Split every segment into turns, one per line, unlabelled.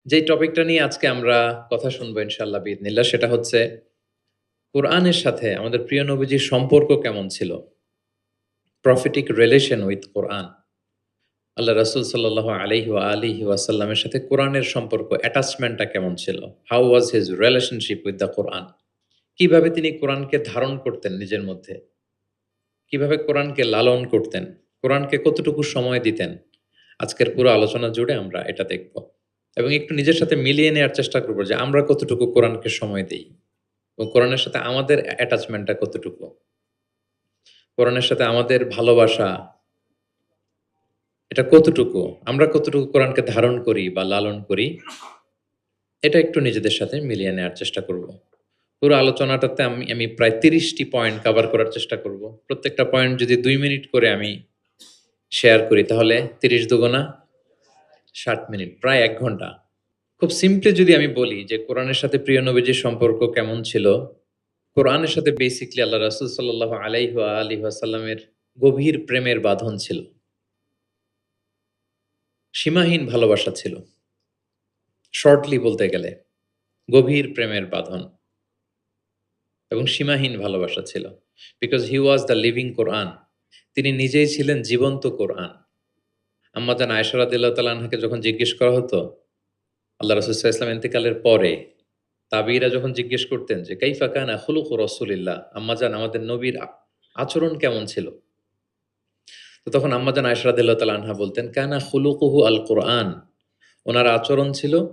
যেই টপিকটা নিয়ে আজকে আমরা কথা শুনবো ইনশাআল্লাহ বিইذনিল্লাহ সেটা হচ্ছে কোরআনের সাথে আমাদের প্রিয় নবীজির সম্পর্ক কেমন ছিল? প্রফেটিক রিলেশন উইথ কোরআন। আল্লাহ রাসূল সাল্লাল্লাহু আলাইহি ওয়া আলিহি ওয়াসাল্লামের সাথে কোরআনের সম্পর্ক অ্যাটাচমেন্টটা কেমন ছিল? How was his relationship with the Quran? কিভাবে তিনি কোরআনকে ধারণ করতেন নিজের মধ্যে? কিভাবে কোরআনকে লালন করতেন? কোরআনকে কতটুকু সময় দিতেন? আজকের পুরো আলোচনা জুড়ে আমরা এটা দেখব। এবং একটু নিজের সাথে মিলিয়ে নেয়ার চেষ্টা করব যে আমরা কতটুকু কোরআনকে সময় দেই এবং কোরআনের সাথে আমাদের অ্যাটাচমেন্টটা কতটুকু? কোরআনের সাথে আমাদের ভালোবাসা এটা কতটুকু? আমরা কতটুকু কোরআনকে ধারণ করি বা লালন করি? এটা একটু নিজেদের সাথে মিলিয়ে নেয়ার চেষ্টা করব। পুরো আলোচনাটাতে আমি আমি প্রায় ৩০ টি পয়েন্ট কভার করার চেষ্টা করব। প্রত্যেকটা পয়েন্ট যদি ২ মিনিট করে আমি শেয়ার করি তাহলে ৩০ দুগুণা ৬০ মিনিট, প্রায় ১ ঘন্টা। খুব সিম্পলি যদি আমি বলি যে কোরআনের সাথে প্রিয় নবীজির সম্পর্ক কেমন ছিল? কোরআনের সাথে বেসিক্যালি আল্লাহ রাসূল সাল্লাল্লাহু আলাইহি ওয়া আলিহি ওয়াসাল্লামের গভীর প্রেমের বাঁধন ছিল। সীমাহীন ভালোবাসা ছিল। শর্টলি বলতে গেলে গভীর প্রেমের বাঁধন এবং সীমাহীন ভালোবাসা ছিল। Because he was the living কোরআন। তিনি নিজেই ছিলেন জীবন্ত কোরআন। আম্মা জান আয়েশা রাদিয়াল্লাহু তাআলা আনহাকে যখন জিজ্ঞেস করা হতো আল্লাহ রাসূল সাল্লাল্লাহু আলাইহি ওয়াসাল্লাম ইন্তেকালের পরে তাবিঈরা যখন জিজ্ঞেস করতেন যে কাইফা কানা খুলুকু রাসূলিল্লাহ, আম্মাজান আমাদের নবীর আচরণ কেমন ছিল? তো তখন আম্মাজান আয়েশা রাদিয়াল্লাহু তাআলা আনহা বলতেন কানা খুলুকুহু আল কুরআন। উনার আচরণ ছিল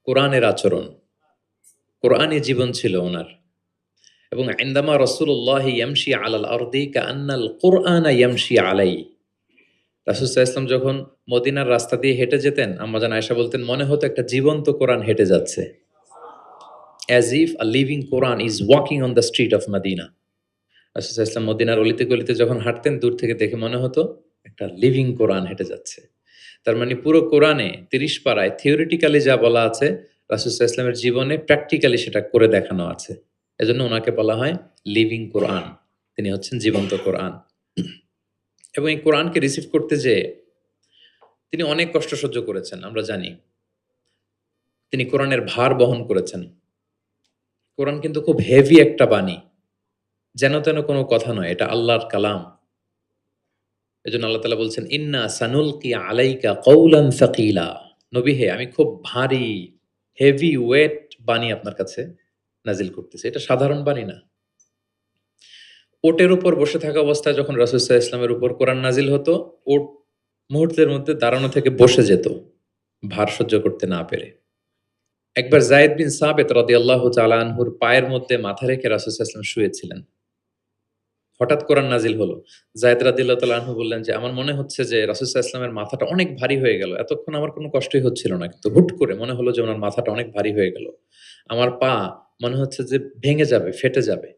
কোরআনের আচরণ। কোরআনী জীবন ছিল উনার। এবং ইনদামা রাসূলুল্লাহ ইয়ামশি আলাল আরদি কাআন্নাল কুরআনা ইয়ামশি আলাইহি। রাসূল সাল্লাল্লাহু আলাইহি ওয়াসাল্লাম যখন মদিনার রাস্তা দিয়ে হেঁটে যেতেন, আম্মাজান আয়েশা বলতেন মনে হতো একটা জীবন্ত কোরআন হেঁটে যাচ্ছে। As if a living Quran is walking on the street of Medina. রাসূল সাল্লাল্লাহু আলাইহি ওয়াসাল্লাম মদিনার অলিতে গলিতে যখন হাঁটতেন দূর থেকে দেখে মনে হতো একটা লিভিং কোরআন হেঁটে যাচ্ছে। তার মানে পুরো কোরআনে ৩০ পারায় থিওরিটিক্যালি যা বলা আছে রাসূল সাল্লাল্লাহু আলাইহি ওয়াসাল্লামের জীবনে প্র্যাকটিক্যালি সেটা করে দেখানো আছে। এজন্য উনাকে বলা হয় লিভিং কোরআন। তিনি হচ্ছেন জীবন্ত কোরআন। এবং এই কোরআনকে রিসিভ করতে যেয়ে তিনি অনেক কষ্ট সহ্য করেছেন আমরা জানি। তিনি কোরআনের ভার বহন করেছেন। কোরআন কিন্তু খুব হেভি একটা বাণী। যেন তেন কোনো কথা নয়, এটা আল্লাহর কালাম। এজন্য আল্লাহ তাআলা বলছেন, "ইন্না সানুলকি আলাইকা কওলান সাকিলা।" নবী হে, আমি খুব ভারী, হেভি ওয়েট বাণী আপনার কাছে নাজিল করতেছি। এটা সাধারণ বাণী না। ওটের উপর বসে থাকা অবস্থায় যখন রাসূল সাল্লাল্লাহু আলাইহি ওয়াসাল্লামের উপর কোরআন নাজিল হতো, ওট মুহূর্তের মধ্যে দাঁড়ানো থেকে বসে যেত, ভার সহ্য করতে না পেরে। একবার যায়েদ বিন সাবিত রাদিয়াল্লাহু তাআলা আনহুর পায়ের মধ্যে মাথা রেখে রাসূল সাল্লাল্লাহু আলাইহি ওয়াসাল্লাম শুয়েছিলেন। হঠাৎ কোরআন নাজিল হলো। যায়েদ রাদিয়াল্লাহু তাআলা আনহু বললেন যে, "আমার মনে হচ্ছে যে রাসূল সাল্লাল্লাহু আলাইহি ওয়াসাল্লামের মাথাটা অনেক ভারী হয়ে গেল। এতক্ষণ আমার কোনো কষ্টই হচ্ছিল না। কিন্তু হুট করে মনে হলো যে উনার মাথাটা অনেক ভারী হয়ে গেল। আমার পা মনে হচ্ছে যে ভেঙে যাবে, ফেটে যাবে।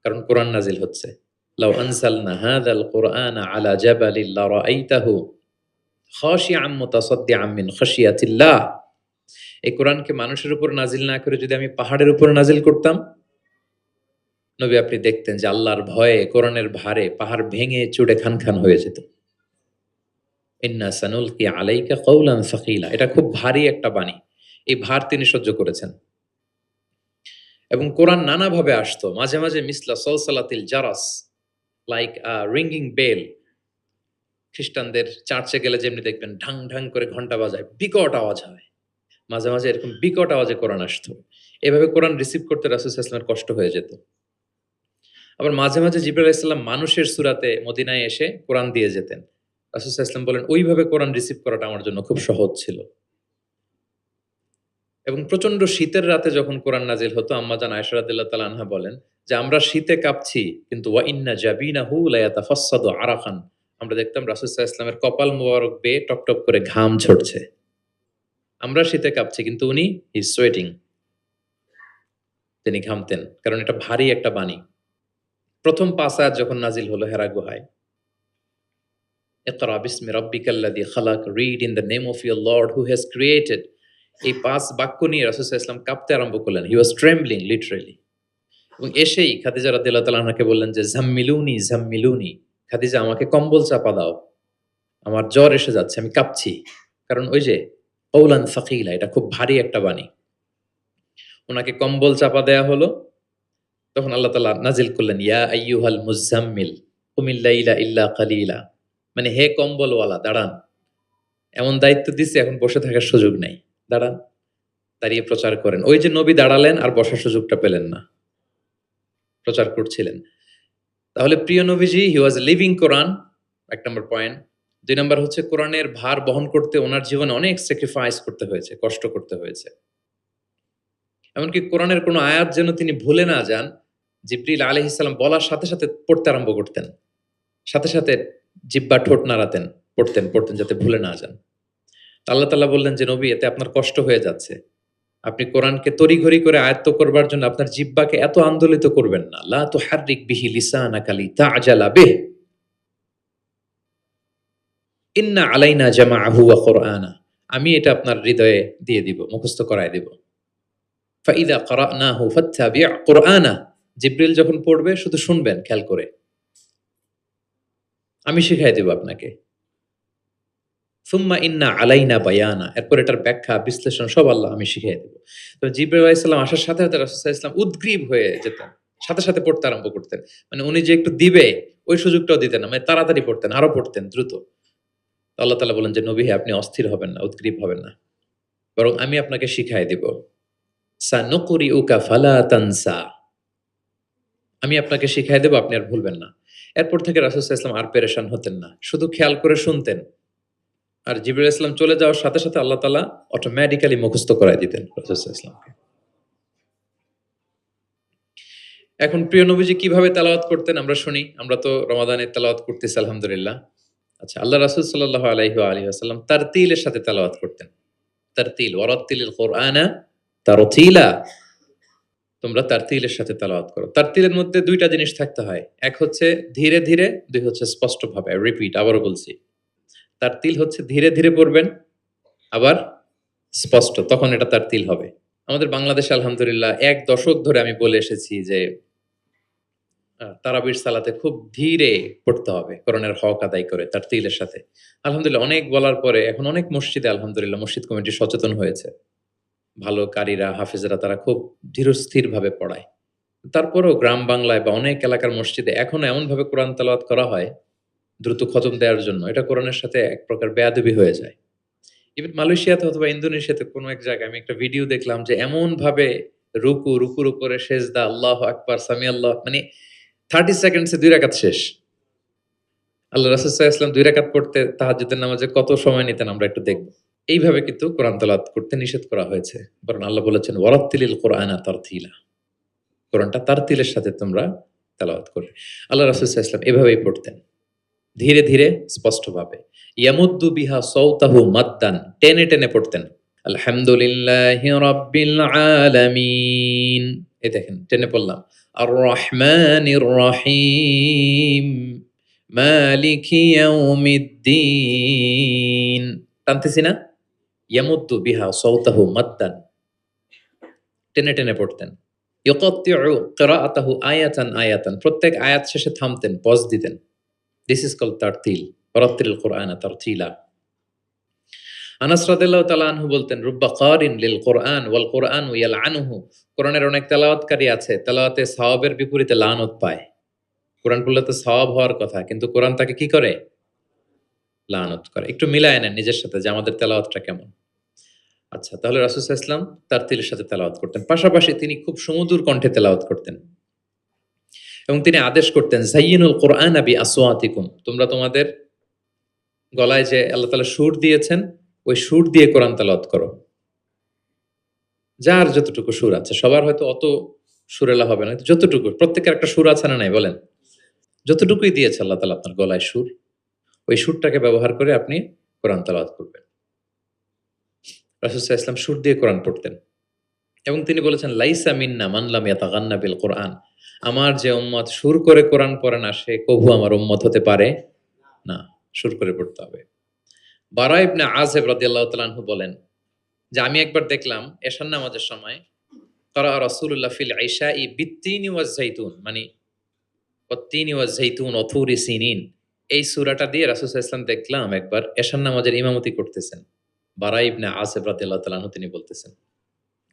কারণ কোরআন নাজিল হচ্ছে। লাউ আনজালনা হাযাল কুরআনা আলা জাবালিন লারাআইতাহু খাশিআম মুতাসাদ্দিআম মিন খাশিয়াতিল্লাহ।" এই কোরআনকে মানুষের উপর নাজিল না করে যদি আমি পাহাড়ের উপর নাজিল করতাম, নবী আপনি দেখতেন যে আল্লাহর ভয়ে কোরআনের ভারে পাহাড় ভেঙে চুরে খান খান হয়ে যেত। ইন্না সানুলকি আলাইকা কওলান সাকিলা। এটা খুব ভারী একটা বাণী। এই ভার তিনি সহ্য করেছেন। এবং কোরআন নানাভাবে আসতো। মাঝে, মাঝে মিসলা সলসালাতিল জারাস, লাইক রিংগিং বেল। খ্রিস্টানদের চার্চে গেলে যেমনি দেখবেন ঢাং, ঢাং করে ঘন্টা বাজায়, বিকট আওয়াজ হয়। মাঝে, মাঝে এরকম বিকট আওয়াজে কোরআন আসতো। এভাবে কোরআন রিসিভ করতে রাসূল সাল্লাল্লাহু আলাইহি ওয়াসাল্লামের কষ্ট হয়ে যেত। আবার মাঝে, মাঝে জিবরাইল আলাইহিস সালাম মানুষের সূরাতে মদিনায় এসে কোরআন দিয়ে যেতেন। রাসূল সাল্লাল্লাহু আলাইহি ওয়াসাল্লাম বলেন, "ওইভাবে কোরআন রিসিভ করাটা আমার জন্য খুব সহজ ছিল।" এবং প্রচন্ড শীতের রাতে যখন কোরআন নাজিল হতো, আম্মা জান আয়েশা রাদিয়াল্লাহু তাআলা আনহা বলেন যে, "আমরা শীতে কাঁপছি, কিন্তু ওয়া ইন্না জাবিনাহু লায়াতাফাসসাদু আরাকান।" আমরা দেখতাম রাসূল সাল্লাল্লাহু আলাইহি ওয়াসাল্লামের কপাল মোবারক বেয়ে টপটপ করে ঘাম ঝরছে। আমরা শীতে কাঁপছি, কিন্তু উনি হি ইজ সোয়েটিং। তিনি ঘামতেন। কারণ এটা ভারী একটা বাণী। প্রথম ৫ আয়াত যখন নাজিল হলো হেরা গুহায়, ইকরা বিসমি রাব্বিকাল্লাযী খালাক, read in the name of your lord who has created. এই ৫ বাক্য নিয়ে রাসূল সাল্লাল্লাহু আলাইহি ওয়াসাল্লাম কাঁপতে আরম্ভ করলেন। হি ওয়াজ ট্রেম্বলিং লিটারালি। এবং এসেই খাদিজা রাদিয়াল্লাহু তাআলা আনহাকে বললেন যে, "জাম্মিলুনি, জাম্মিলুনি।" খাদিজা আমাকে কম্বল চাপা দাও। আমার জ্বর এসে যাচ্ছে, আমি কাঁপছি। কারণ ওই যে কওলান সাকিলা, এটা খুব ভারী একটা বাণী। ওনাকে কম্বল চাপা দেয়া হলো। তখন আল্লাহ তাআলা নাজিল করলেন, ইয়া আইয়ুহাল মুজাম্মিল কুমিল লাইলা ইল্লা কালিলা। মানে হে কম্বলওয়ালা দাঁড়ান, এমন দায়িত্ব দিছি এখন বসে থাকার সুযোগ নাই, দাঁড়ান, দাঁড়িয়ে প্রচার করেন। ওই যে নবী দাঁড়ালেন আর বসার সুযোগটা পেলেন না, প্রচার করছিলেন। তাহলে প্রিয় নবীজি হি ওয়াজ লিভিং কোরআন, এক নম্বর পয়েন্ট। ২ নম্বর হচ্ছে কোরআনের ভার বহন করতে ওনার জীবনে অনেক স্যাক্রিফাইস করতে হয়েছে, কষ্ট করতে হয়েছে। এমনকি কোরআনের কোনো আয়াত যেন তিনি ভুলে না যান, জিবরিল আলাইহিস সালাম বলার সাথে, সাথে পড়তে আরম্ভ করতেন। সাথে, সাথে জিহ্বা ঠোঁট নাড়াতেন, পড়তেন যাতে ভুলে না যান। তো আল্লাহ তাআলা বললেন যে, "নবী এতে আপনার কষ্ট হয়ে যাচ্ছে। আপনি কোরআনকে তড়িঘড়ি করে আয়ত্ত করবার জন্য আপনার জিহ্বাকে এত আন্দোলিত করবেন না। লা তুহাররিক বিহি লিসানাকা লিতা'জালা বিহি। ইন্না আলাইনা জামাআহু ওয়া কুরআনা।" আমি এটা আপনার হৃদয়ে দিয়ে দিব, মুখস্থ করায় দিব। ফাইদা ক্বারা'নাহু ফাত্তাবি' কুরআনা। জিবরিল যখন পড়বে শুধু শুনবেন খেয়াল করে। আমি শিখাই দেব আপনাকে। সুম্মা ইন্না আলাইনা বায়ানা। এরপর এটার ব্যাখ্যা, বিশ্লেষণ সব আমি শিখিয়ে দেব। তো জিবরাইল আলাইহিস সালাম আসার সাথে, সাথে রাসূল সাল্লাল্লাহু আলাইহি ওয়াসাল্লাম উদগ্রীব হয়ে যেতেন। সাথে, সাথে পড়তে আরম্ভ করতেন। মানে উনি যে একটু দিবে ওই সুযোগটাও দিতেন না। মানে তাড়াতাড়ি পড়তেন, আরো পড়তেন দ্রুত। তো আল্লাহ তাআলা বলেন যে, "নবী হে আপনি অস্থির হবেন না, উদগ্রীব হবেন না। বরং আমি আপনাকে শিখায় দিব। সানুকরিউকা ফালা তানসা।" আমি আপনাকে শিখায় দেব, আপনি আর ভুলবেন না। এরপর থেকে রাসূল সাল্লাল্লাহু আলাইহি ওয়াসাল্লাম আর পেরেশান হতেন না। শুধু খেয়াল করে শুনতেন। আর জিবরাইল আলাইহিস সালাম চলে যাওয়ার সাথে, সাথে আল্লাহ তাআলা অটোমেটিক্যালি মুখস্থ করায় দিতেন রাসূল সাল্লাল্লাহু আলাইহি ওয়াসাল্লামকে। এখন প্রিয় নবীজি কিভাবে তেলাওয়াত করতেন আমরা শুনি। আমরা তো রমাদানে তেলাওয়াত করতেছি আলহামদুলিল্লাহ। আচ্ছা, আল্লাহ রাসূল সাল্লাল্লাহু আলাইহি ওয়া আলিহি ওয়াসাল্লাম তারতিলের সাথে তেলাওয়াত করতেন। তারতিল, ওয়ারাত্তিলিল কুরআনা তারতিলা। তোমরা তারতিলের সাথে তেলাওয়াত করো। তারতিলের মধ্যে ২ টা জিনিস থাকতে হয়। এক হচ্ছে ধীরে, ধীরে, ২ হচ্ছে স্পষ্টভাবে। রিপিট, আবারও বলছি। তারতিল হচ্ছে ধীরে, ধীরে পড়বেন, আবার স্পষ্ট। তখন এটা তারতিল হবে। আমাদের বাংলাদেশে আলহামদুলিল্লাহ ১ দশক ধরে আমি বলে এসেছি যে তারাবির সালাতে খুব ধীরে পড়তে হবে কোরআনের হক আদায় করে তারতিলের সাথে। আলহামদুলিল্লাহ অনেক বলার পরে এখন অনেক মসজিদে আলহামদুলিল্লাহ মসজিদ কমিটি সচেতন হয়েছে। ভালো কারীরা, হাফেজরা তারা খুব ধীরস্থিরভাবে পড়ায়। তারপরেও গ্রাম বাংলায় বা অনেক এলাকার মসজিদে এখনো এমনভাবে কোরআন তেলাওয়াত করা হয় দ্রুত খতম দেওয়ার জন্য। এটা কোরআনের সাথে এক প্রকার বেয়াদবি হয়ে যায়। ইভেন মালয়েশিয়াতে অথবা ইন্দোনেশিয়াতে কোনো এক জায়গায় আমি একটা ভিডিও দেখলাম যে এমনভাবে রুকুর উপরে সেজদা, আল্লাহু আকবার, সামি আল্লাহ, মানে 30 সেকেন্ডস এ ২ রাকাত শেষ। আল্লাহ রাসূল সাল্লাল্লাহু আলাইহি ওয়াসাল্লাম ২ রাকাত পড়তে তাহাজ্জুদের নামাজে কত সময় নিতেন আমরা একটু দেখব। এইভাবে কিন্তু কোরআন তেলাওয়াত করতে নিষেধ করা হয়েছে। বরং আল্লাহ বলেছেন, ওয়ারাত্তিলিল কুরআনা তারতিলা। কোরআনটা তারতিলের সাথে তোমরা তেলাওয়াত করবে। আল্লাহ রাসূল সাল্লাল্লাহু আলাইহি ওয়াসাল্লাম এভাবেই পড়তেন। ধীরে, ধীরে, স্পষ্টভাবে। ইয়ামুদ্দু বিহা সাওতাহু মাদ্দান। টেনে, টেনে পড়তেন। আলহামদুলিল্লাহি রাব্বিল আলামিন। এই দেখেন টেনে পড়লাম। আর রহমানির রহিম। মালিকি ইয়াউমিদ্দিন। টানতেছি না? ইয়ামুদ্দু বিহা সাওতাহু মাদ্দান। টেনে, টেনে পড়তেন। ইউকাত্তিউ কিরাআতাহু আয়াতান আয়াতান। প্রত্যেক আয়াত শেষে থামতেন, পজ দিতেন। This is called tartil. ওয়ারাত্তিলিল কুরআনা তারতিলা। আনাস রাদিয়াল্লাহু তাআলা আনহু বলতেন, রুব্বা কারিন লিল কুরআন ওয়াল কুরআনু ইয়ালআনুহু। কোরআনের অনেক তেলাওয়াতকারী আছে, তেলাওয়াতে সওয়াবের বিপরীতে লানত পায়। কোরআন পড়লে তো সওয়াব হওয়ার কথা, কিন্তু কোরআন তাকে কি করে? লানত করে। একটু মিলায় নেন নিজের সাথে যে আমাদের তেলাওয়াতটা কেমন। আচ্ছা, তাহলে রাসূল সাল্লাল্লাহু আলাইহি ওয়াসাল্লাম তারতিলের সাথে তেলাওয়াত করতেন। পাশাপাশি তিনি খুব সুমধুর কণ্ঠে তেলাওয়াত করতেন। এবং তিনি আদেশ করতেন, যায়্যিনুল কুরআনা বিআসওয়াতিকুম। তোমরা তোমাদের গলায় যে আল্লাহ তাআলা সুর দিয়েছেন, ওই সুর দিয়ে কোরআন তেলাওয়াত করো। যার যতটুকু সুর আছে, সবার হয়তো অত সুরেলা হবে না। যতটুকু, প্রত্যেকের একটা সুর আছে না নাই বলেন? যতটুকুই দিয়েছে আল্লাহ তাআলা আপনার গলায় সুর, ওই সুরটাকে ব্যবহার করে আপনি কোরআন তেলাওয়াত করবেন। রাসূল সাল্লাল্লাহু আলাইহি ওয়াসাল্লাম সুর দিয়ে কোরআন পড়তেন। এবং তিনি বলেছেন, লাইসা মিন্না মান লাম ইয়াতাগান্না বিল কুরআন। আমার যে উম্মত সুর করে কোরআন পড়ে না, সে কভু আমার উম্মত হতে পারে না। সুর করে পড়তে হবে। বারা ইবনে আযিব রাদিয়াল্লাহু তাআলা আনহু বলেন যে আমি একবার দেখলাম এশার নামাজের সময় ক্বারা রাসূলুল্লাহ ফিল ইশাই বিত্তিনি ওয়াজ যাইতুন, মানে ওয়াত্তিনি ওয়াজ যাইতুন ওয়া তুরি সিনিন। এই সূরাটা দিয়ে রাসূল সাল্লাল্লাহু আলাইহি ওয়াসাল্লাম দেখলাম একবার এশার নামাজের ইমামতি করতেছেন। বারা ইবনে আসিফ রাদিয়াল্লাহু তাআলা আনহু তিনি বলতেছেন,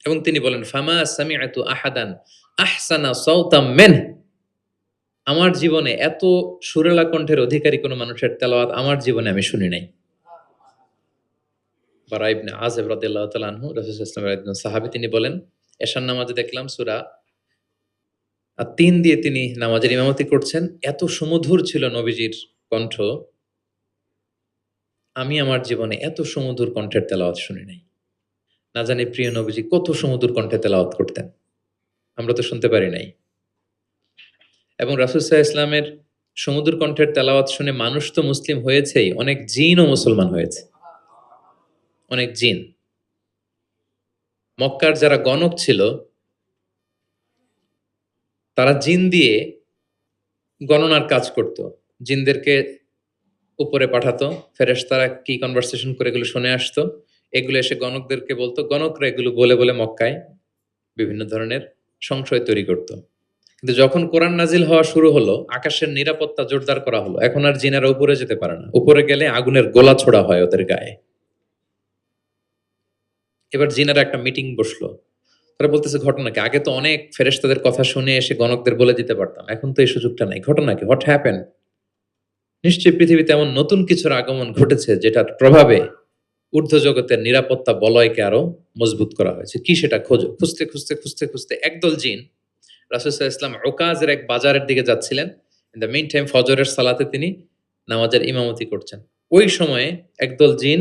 এবং তিনি বলেন, ফামা সামি'তু আহাদান আহসানা সাওতাম মিনহু, আমার জীবনে এত সুরেলা কণ্ঠের অধিকারী কোন মানুষের তেলাওয়াত আমার জীবনে আমি শুনি নাই। বারা ইবনে আযিব রাদিয়াল্লাহু তাআলা আনহু রাসূল সাল্লাল্লাহু আলাইহি ওয়াসাল্লামের একজন সাহাবী, তিনি বলেন, এশার নামাজে দেখলাম সূরা আত-তিন দিয়ে তিনি নামাজের ইমামতি করছেন। এত সুমধুর ছিল নবীজির কণ্ঠ, আমি আমার জীবনে এত সুমধুর কণ্ঠের তেলাওয়াত শুনি নাই। না জানি প্রিয় নবীজি কত সুমধুর কণ্ঠে তেলাওয়াত করতেন, আমরা তো শুনতে পারি নাই। এবং রাসূল সাল্লাল্লাহু আলাইহি ওয়াসাল্লামের সুমধুর কণ্ঠের তেলাওয়াত শুনে মানুষ তো মুসলিম হয়েছেই, অনেক জিনও মুসলমান হয়েছে। অনেক জিন, মক্কার যারা গণক ছিল, তারা জিন দিয়ে গণনার কাজ করত। জিনদেরকে উপরে পাঠাতো, ফেরেশতারা কি কনভারসেশন করে এগুলো শুনে আসতো, এগুলো এসে গণকদেরকে বলতো, গণকরা এগুলো বলে বলে মক্কায় বিভিন্ন ধরনের সংশয় তৈরি করত। কিন্তু যখন কোরআন নাজিল হওয়া শুরু হলো, আকাশের নিরাপত্তা জোরদার করা হলো, এখন আর জিনেরা উপরে যেতে পারে না, উপরে গেলে আগুনের গোলা ছোড়া হয় ওদের গায়ে। এবার জিনেরা একটা মিটিং বসলো, তারা বলতেছে ঘটনা কি, আগে তো অনেক ফেরেশতাদের কথা শুনে এসে গণকদের বলে দিতে পারতাম, এখন তো এই সুযোগটা নাই, ঘটনা কি, হোয়াট হ্যাপেন? নিশ্চয়ই পৃথিবীতে এমন নতুন কিছুর আগমন ঘটেছে যেটার প্রভাবে ঊর্ধ্ব জগতের নিরাপত্তা বলয়কে আরো মজবুত করা হয়েছে। কি সেটা খোঁজো। খুঁজতে খুঁজতে খুঁজতে খুঁজতে একদল জিন রাসূল সাল্লাল্লাহু আলাইহি ওয়াসাল্লাম উকাজের এক বাজারের দিকে যাচ্ছিলেন। ইন দ্য মিন টাইম ফজরের সালাতে তিনি নামাজের ইমামতি করছেন। ওই সময়ে একদল জিন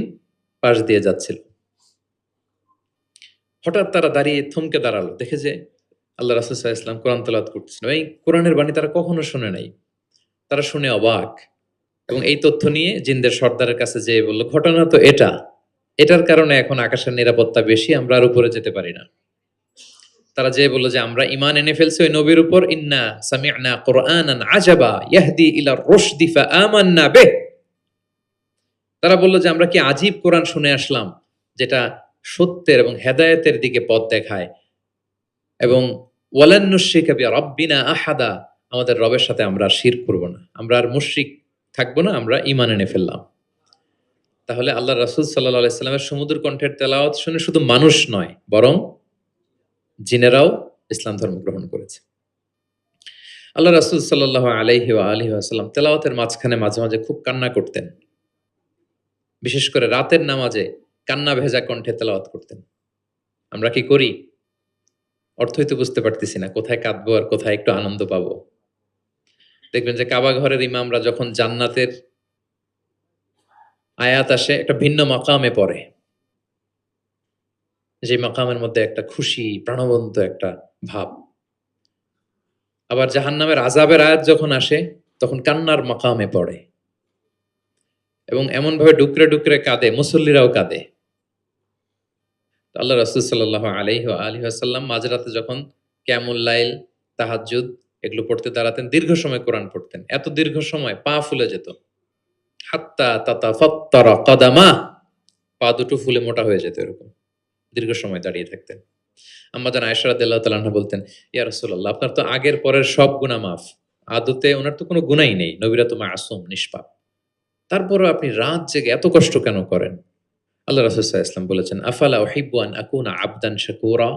পাশ দিয়ে যাচ্ছিল। হঠাৎ তারা দাঁড়িয়ে থমকে দাঁড়ালো, দেখে যে আল্লাহ রাসূল সাল্লাল্লাহু আলাইহি ওয়াসাল্লাম কোরআন তেলাওয়াত করতেছেন। এই কোরআনের বাণী তারা কখনো শুনে নাই। তারা শুনে অবাক, এবং এই তথ্য নিয়ে জিনদের সর্দারের কাছে যেয়ে বলল, ঘটনা তো এটা, এটার কারণে এখন আকাশের নিরাপত্তা বেশি, আমরা আর উপরে যেতে পারি না। তারা যেয়ে বলল যে আমরা ঈমান এনে ফেলছি ওই নবীর উপর, ইন্না সামি'না কুরআনান আজাবা ইয়াহদি ইলা রুশদি ফাআমান্না বিহ। তারা বলল যে আমরা কি আজীব কোরআন শুনে আসলাম, যেটা সত্যের এবং হেদায়েতের দিকে পথ দেখায়, এবং ওয়ালান নুশরিকা বিরাব্বিনা আহাদা, আমাদের রবের সাথে আমরা আর শিরক করব না, আমরা আর মুশরিক থাকবো না, আমরা ঈমান এনে ফেললাম। তাহলে আল্লাহ রাসূল সাল্লাল্লাহু আলাইহি ওয়াসাল্লামের সুমধুর কণ্ঠের তেলাওয়াত শুনে শুধু মানুষ নয়, বরং জিনেরাও ইসলাম ধর্ম গ্রহণ করেছে। আল্লাহ রাসূল সাল্লাল্লাহু আলাইহি ওয়া আলিহি ওয়াসাল্লাম তেলাওয়াতের মাঝখানে মাঝে মাঝে খুব কান্না করতেন। বিশেষ করে রাতের নামাজে কান্না ভেজা কণ্ঠে তেলাওয়াত করতেন। আমরা কি করি? অর্থই তো বুঝতে পারতেছি না, কোথায় কাঁদবো আর কোথায় একটু আনন্দ পাবো। দেখবেন যে কাবা ঘরের ইমামরা যখন জান্নাতের আয়াত আসে, একটা ভিন্ন মাকামে পড়ে, যে মাকামের মধ্যে একটা খুশি প্রাণবন্ত একটা ভাব। আবার জাহান্নামের আযাবের আয়াত যখন আসে, তখন কান্নার মাকামে পড়ে, এবং এমন ভাবে ডুকরে ডুকরে কাঁদে, মুসল্লিরাও কাঁদে। আল্লাহ রাসূল সাল্লাল্লাহু আলাইহি ওয়া আলিহি ওয়াসাল্লাম মাঝরাতে যখন কিয়ামুল লাইল, তাহাজ্জুদ এগুলো পড়তে দাঁড়াতেন, দীর্ঘ সময় কোরআন পড়তেন। এত দীর্ঘ সময় পা ফুলে যেত, হাত্তা তাতাফাত্তারা কাদামা, পা দুটো ফুলে মোটা হয়ে যেত, এরকম দীর্ঘ সময় দাঁড়িয়ে থাকতেন। আম্মা জান আয়েশা রাদিয়াল্লাহু তাআলা আনহা বলতেন, ইয়া রাসূলুল্লাহ, আপনার তো আগের পরের সব গুনাহ মাফ, আদতে ওনার তো কোনো গুনাহই নেই, নবীরা তো মাসুম, নিষ্পাপ, তারপরেও আপনি রাত জেগে এত কষ্ট কেন করেন? আল্লাহ রাসূল সাল্লাল্লাহু আলাইহি ওয়াসাল্লাম বলেছেন, আফালা উহিব্বু আন আকুনা আবদান শাকুরা।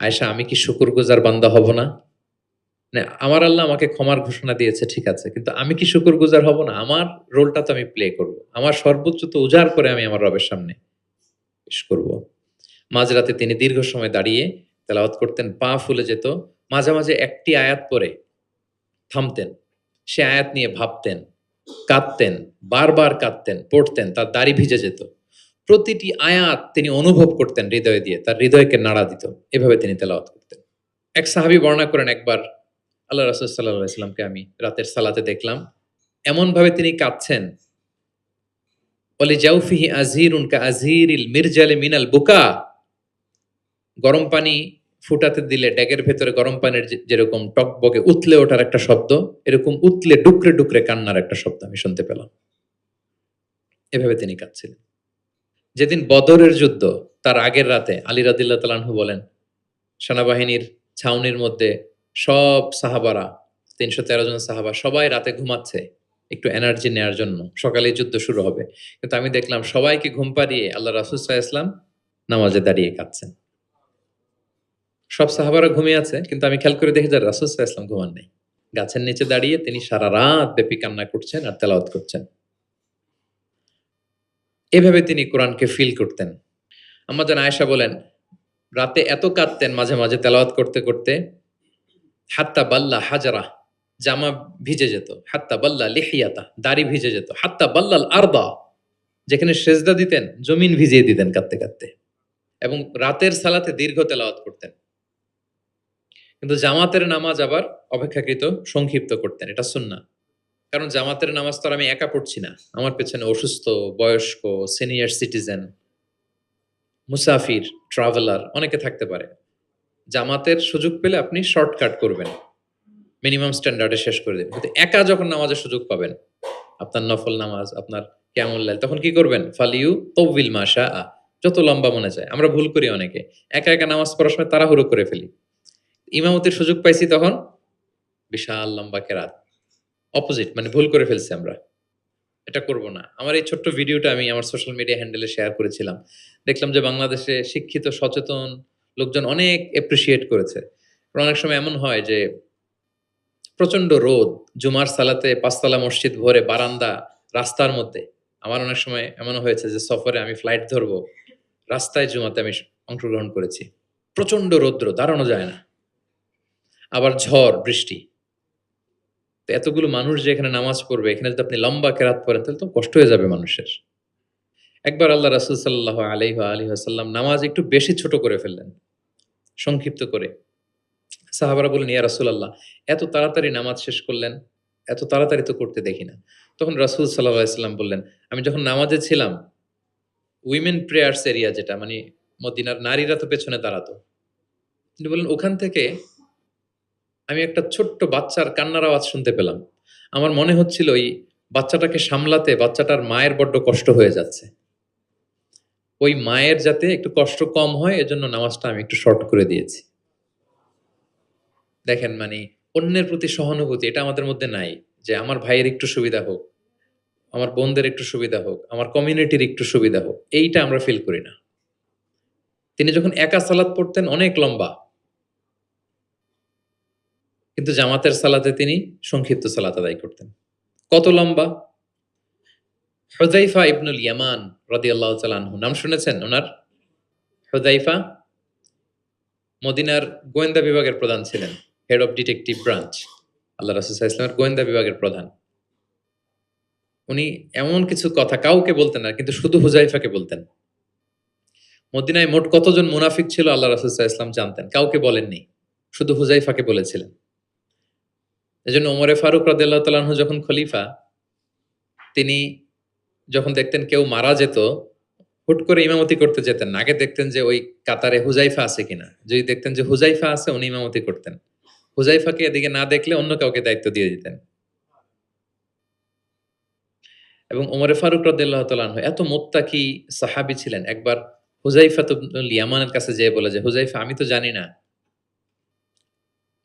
আয়েশা, আমি কি শুকরগুজার বান্দা হব না? মানে আমার আল্লাহ আমাকে ক্ষমার ঘোষণা দিয়েছে, ঠিক আছে, কিন্তু আমি কি শুকরগুজার হব না? আমার রোলটা তো আমি প্লে করব, আমার সর্বোচ্চ তো উজাড় করে আমি আমার রবের সামনে পেশ করব। মাঝরাতে তিনি দীর্ঘ সময় দাঁড়িয়ে তেলাওয়াত করতেন, পা ফুলে যেত। মাঝে মাঝে একটি আয়াত পড়ে থামতেন, সে আয়াত নিয়ে ভাবতেন, কাঁদতেন, বারবার কাঁদতেন, পড়তেন, তার দাড়ি ভিজে যেত। প্রতিটি আয়াত তিনি অনুভব করতেন হৃদয় দিয়ে, তার হৃদয়কে নাড়া দিত। এভাবে তিনি তেলাওয়াত করতেন। এক সাহাবী বর্ণনা করেন, একবার আল্লাহ রাসূল সাল্লাল্লাহু আলাইহি ওয়াসাল্লামকে আমি রাতের সালাতে দেখলাম, এমন ভাবে তিনি কাঁদছেন, ওয়ালি জাওফিহি আযীরুন কাআযীরিল মিরজালি মিনাল বুকা। গরম পানি ফুটাতে দিলে ডেগের ভেতরে গরম পানির যেরকম টকবগে উতলে ওঠার একটা শব্দ, এরকম উতলে ডুকরে ডুকরে কান্নার একটা শব্দ আমি শুনতে পেলাম। এভাবে তিনি কাঁদছিলেন। যেদিন বদরের যুদ্ধ, তার আগের রাতে আলী রাদিয়াল্লাহু তাআলা আনহু বলেন, সেনাবাহিনীর ছাউনির মধ্যে সব সাহাবারা, ৩১৩ জন সাহাবা সবাই রাতে ঘুমাচ্ছে, একটু এনার্জি নেয়ার জন্য। সকালেই যুদ্ধ শুরু হবে। কিন্তু আমি দেখলাম সবাইকে ঘুম পাড়িয়ে আল্লাহ রাসূল সাল্লাল্লাহু আলাইহি ওয়াসাল্লাম নামাজে দাঁড়িয়ে কাঁদছেন। সব সাহাবারা ঘুমিয়ে আছে, কিন্তু আমি খেয়াল করে দেখি যে রাসূল সাল্লাল্লাহু আলাইহি ওয়াসাল্লাম ঘুমান নাই। গাছের নিচে দাঁড়িয়ে তিনি সারা রাত ব্যাপী কান্না করছেন আর তেলাওয়াত করছেন। এভাবে তিনি কোরআনকে ফিল করতেন। আম্মা জান আয়েশা বলেন, রাতে এত কাঁদতেন মাঝে, মাঝে তেলাওয়াত করতে, করতে হাত্তা বাল্লা হাজারাহ, জামা ভিজে যেত। হাত্তা বাল্লা লিহিয়াতা, দাড়ি ভিজে যেত। হাত্তা বাল্লাল আরদা, যেখানে সেজদা দিতেন জমিন ভিজিয়ে দিতেন কাঁদতে, কাঁদতে। এবং রাতের সালাতে দীর্ঘ তেলাওয়াত করতেন। কিন্তু জামাতের নামাজ আবার অপেক্ষাকৃত সংক্ষিপ্ত করতেন। এটা সুন্নাহ। কারণ জামাতের নামাজ তো আর আমি একা পড়ছি না। আমার পেছনে অসুস্থ, বয়স্ক, সিনিয়র সিটিজেন, মুসাফির, ট্রাভেলার অনেকে থাকতে পারে। জামাতের সুযোগ পেলে আপনি শর্টকাট করবেন। মিনিমাম স্ট্যান্ডার্ডে শেষ করে দিবেন। কিন্তু একা যখন নামাজের সুযোগ পাবেন, আপনার নফল নামাজ, আপনার কিয়ামুল লাইল, তখন কি করবেন? ফালিউ তাওবিল মা শাআ, যত লম্বা মনে চায়। আমরা ভুল করি অনেকে। একা, একা নামাজ পড়ার সময় তাড়াহুড়ো করে ফেলি। ইমামতির সুযোগ পাইছি তখন বিশাল লম্বা কেরাত। অপোজিট, মানে ভুল করে ফেলছি আমরা। এটা করব না। আমার এই ছোট্ট ভিডিওটা আমি আমার সোশ্যাল মিডিয়া হ্যান্ডেলে শেয়ার করেছিলাম। দেখলাম যে বাংলাদেশে শিক্ষিত, সচেতন লোকজন অনেক অ্যাপ্রিশিয়েট করেছে। কারণ অনেক সময় এমন হয় যে প্রচন্ড রোদ, জুমার সালাতে ৫ তলা মসজিদ ভরে বারান্দা, রাস্তার মধ্যে। আমার অনেক সময় এমনও হয়েছে যে সফরে আমি ফ্লাইট ধরবো, রাস্তায় জুমাতে আমি অংশগ্রহণ করেছি। প্রচন্ড রৌদ্র, দাঁড়ানো যায় না। আবার ঝড়, বৃষ্টি। তো এতগুলো মানুষ যে এখানে নামাজ পড়বে, এখানে যদি আপনি লম্বা কেরাত পড়েন তাহলে তো কষ্ট হয়ে যাবে মানুষের। একবার আল্লাহ রাসূল সাল্লাল্লাহু আলাইহি ওয়া আলিহি ওয়াসাল্লাম নামাজ একটু বেশি ছোট করে ফেললেন, সংক্ষিপ্ত করে। সাহাবারা বললেন, ইয়া রাসূলাল্লাহ, এত তাড়াতাড়ি নামাজ শেষ করলেন, এত তাড়াতাড়ি তো করতে দেখি না। তখন রাসূল সাল্লাল্লাহু আলাইহি ওয়াসাল্লাম বললেন, আমি যখন নামাজে ছিলাম, উইমেন প্রেয়ার্স এরিয়া, যেটা মানে মদিনার নারীরা তো পেছনে দাঁড়াতো। তিনি বললেন, ওখান থেকে আমি একটা ছোট্ট বাচ্চার কান্নার আওয়াজ শুনতে পেলাম। আমার মনে হচ্ছিল ওই বাচ্চাটাকে সামলাতে বাচ্চাটার মায়ের বড্ড কষ্ট হয়ে যাচ্ছে। ওই মায়ের যাতে একটু কষ্ট কম হয় এজন্য নামাজটা আমি একটু শর্ট করে দিয়েছি। দেখেন, মানে অন্যের প্রতি সহানুভূতি এটা আমাদের মধ্যে নাই। যে আমার ভাইয়ের একটু সুবিধা হোক, আমার বোনদের একটু সুবিধা হোক, আমার কমিউনিটির একটু সুবিধা হোক, এইটা আমরা ফিল করি না। তিনি যখন একা সালাত পড়তেন অনেক লম্বা, কিন্তু জামাতের সালাতে তিনি সংক্ষিপ্ত সালাত আদায় করতেন। কত লম্বা? হুযায়ফা ইবনুল ইয়ামান রাদিয়াল্লাহু তাআলা আনহু, নাম শুনেছেন ওনার? হুযায়ফা মদিনার গোয়েন্দা বিভাগের প্রধান ছিলেন, হেড অফ ডিটেকটিভ ব্রাঞ্চ। আল্লাহ রাসূল সাল্লাল্লাহু আলাইহি ওয়াসাল্লামের গোয়েন্দা বিভাগের প্রধান। উনি এমন কিছু কথা কাউকে বলতেন না, কিন্তু শুধু হুযায়ফাকে বলতেন। মদিনায় মোট কতজন মুনাফিক ছিল আল্লাহ রাসূল সাল্লাল্লাহু আলাইহি ওয়াসাল্লাম জানতেন, কাউকে বলেননি, শুধু হুযায়ফাকে বলেছিলেন। এজন্য ওমরে ফারুক রাদিয়াল্লাহু তাআলা আনহু যখন খলিফা, তিনি যখন দেখতেন কেউ মারা যেত, হুট করে ইমামতি করতে যেতেন না। আগে দেখতেন যে ওই কাতারে হুযায়ফা আছে কিনা। যদি দেখতেন যে হুযায়ফা আছে, উনি ইমামতি করতেন। হুযায়ফাকে এদিকে না দেখলে অন্য কাউকে দায়িত্ব দিয়ে দিতেন। এবং ওমরে ফারুক রাদিয়াল্লাহু তাআলা আনহু এত মুত্তাকি সাহাবী ছিলেন। একবার হুযায়ফা ইবনুল ইয়ামানের কাছে যেয়ে বলে যে, হুযায়ফা, আমি তো জানি না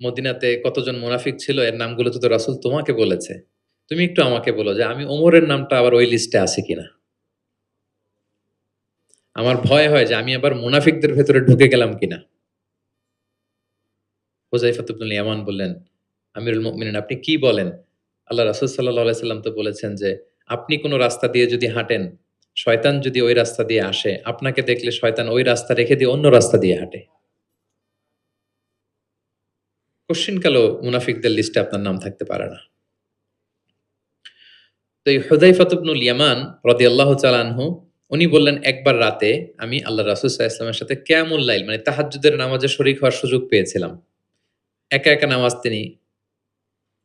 মদিনাতে কতজন মুনাফিক ছিল, এর নামগুলো তো রাসূল তোমাকে বলেছে। তুমি একটু আমাকে বলো যে আমি ওমরের নামটা আবার ওই লিস্টে আছে কিনা। আমার ভয় হয় যে আমি আবার মুনাফিকদের ভেতরে ঢুকে গেলাম কিনা। হুযায়ফা ইবনুল ইয়ামান বললেন, আমিরুল মুমিনিন, আপনি কি বলেন? আল্লাহ রাসূল সাল্লাল্লাহু আলাইহি সাল্লাম তো বলেছেন যে আপনি কোন রাস্তা দিয়ে যদি হাঁটেন, শয়তান যদি ওই রাস্তা দিয়ে আসে, আপনাকে দেখলে শয়তান ওই রাস্তা রেখে দিয়ে অন্য রাস্তা দিয়ে হাঁটে। কশ্চিনকালেও মুনাফিকদের লিস্টে আপনার নাম থাকতে পারে না। তো এই হুযায়ফা ইবনুল ইয়ামান রাদিয়াল্লাহু তাআলা আনহু, উনি বললেন, একবার রাতে আমি আল্লাহ রাসূল সাল্লাল্লাহু আলাইহি ওয়াসাল্লামের সাথে কিয়ামুল লাইল মানে তাহাজ্জুদের নামাজে শরীক হওয়ার সুযোগ পেয়েছিলাম। একা, একা নামাজ তিনি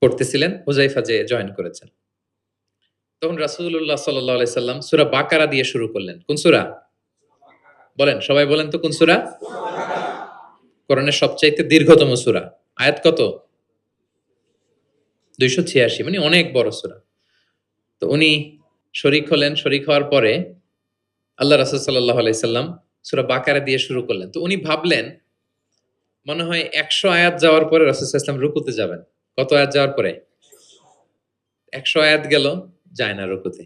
পড়তেছিলেন, হুযায়ফা যেয়ে জয়েন করেছেন। তখন রাসূলুল্লাহ সাল্লাল্লাহু আলাইহি সাল্লাম সূরা বাকারা দিয়ে শুরু করলেন। কোন সূরা? বলেন, সবাই বলেন তো কোন সূরা? কোরআনের সবচাইতে দীর্ঘতম সূরা। আয়াত কত? ২৮৬, মানে অনেক বড় সূরা। তো উনি শরীক হলেন, শরীক হওয়ার পরে আল্লাহ রাসূল সাল্লাল্লাহু আলাইহি সাল্লাম সূরা বাকারা দিয়ে শুরু করলেন। তো উনি ভাবলেন মনে হয় ১০০ আয়াত যাওয়ার পরে রাসূল সাল্লাল্লাহু আলাইহি সাল্লাম রুকুতে যাবেন। কত আয়াত যাওয়ার পরে? 100 আয়াত গেল, যায় না রুকুতে।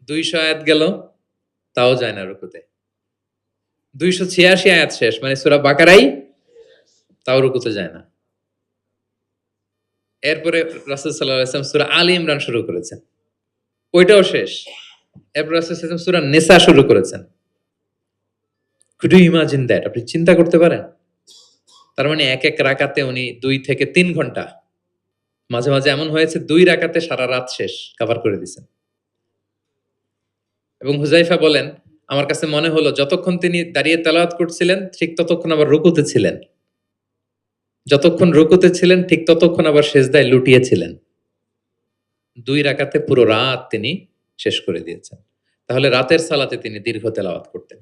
200 আয়াত গেল, তাও যায় না রুকুতে। 286 আয়াত শেষ, মানে সূরা বাকারাই, তাও রুকুতে যায় না। এরপরে রাসূল সাল্লাল্লাহু আলাইহি ওয়াসাল্লাম সূরা আলী ইমরান শুরু করেছেন, ওইটাও শেষ। এরপর রাসূল সাল্লাল্লাহু আলাইহি ওয়াসাল্লাম সূরা নিসা শুরু করেছেন। Could you imagine that? আপনি চিন্তা করতে পারেন? তার মানে এক এক রাকাতে উনি 2 থেকে 3 ঘন্টা, মাঝে মাঝে এমন হয়েছে 2 রাকাতে সারা রাত শেষ কভার করে দিয়েছেন। এবং হুযায়ফা বলেন, আমার কাছে মনে হলো যতক্ষণ তিনি দাঁড়িয়ে তেলাওয়াত করছিলেন ঠিক ততক্ষণ আবার রুকুতে ছিলেন, যতক্ষণ রুকুতে ছিলেন ঠিক ততক্ষণ আবার সেজদায় লুটিয়েছিলেন। 2 রাকাতে পুরো রাত তিনি শেষ করে দিয়েছেন। তাহলে রাতের সালাতে তিনি দীর্ঘ তেলাওয়াত করতেন।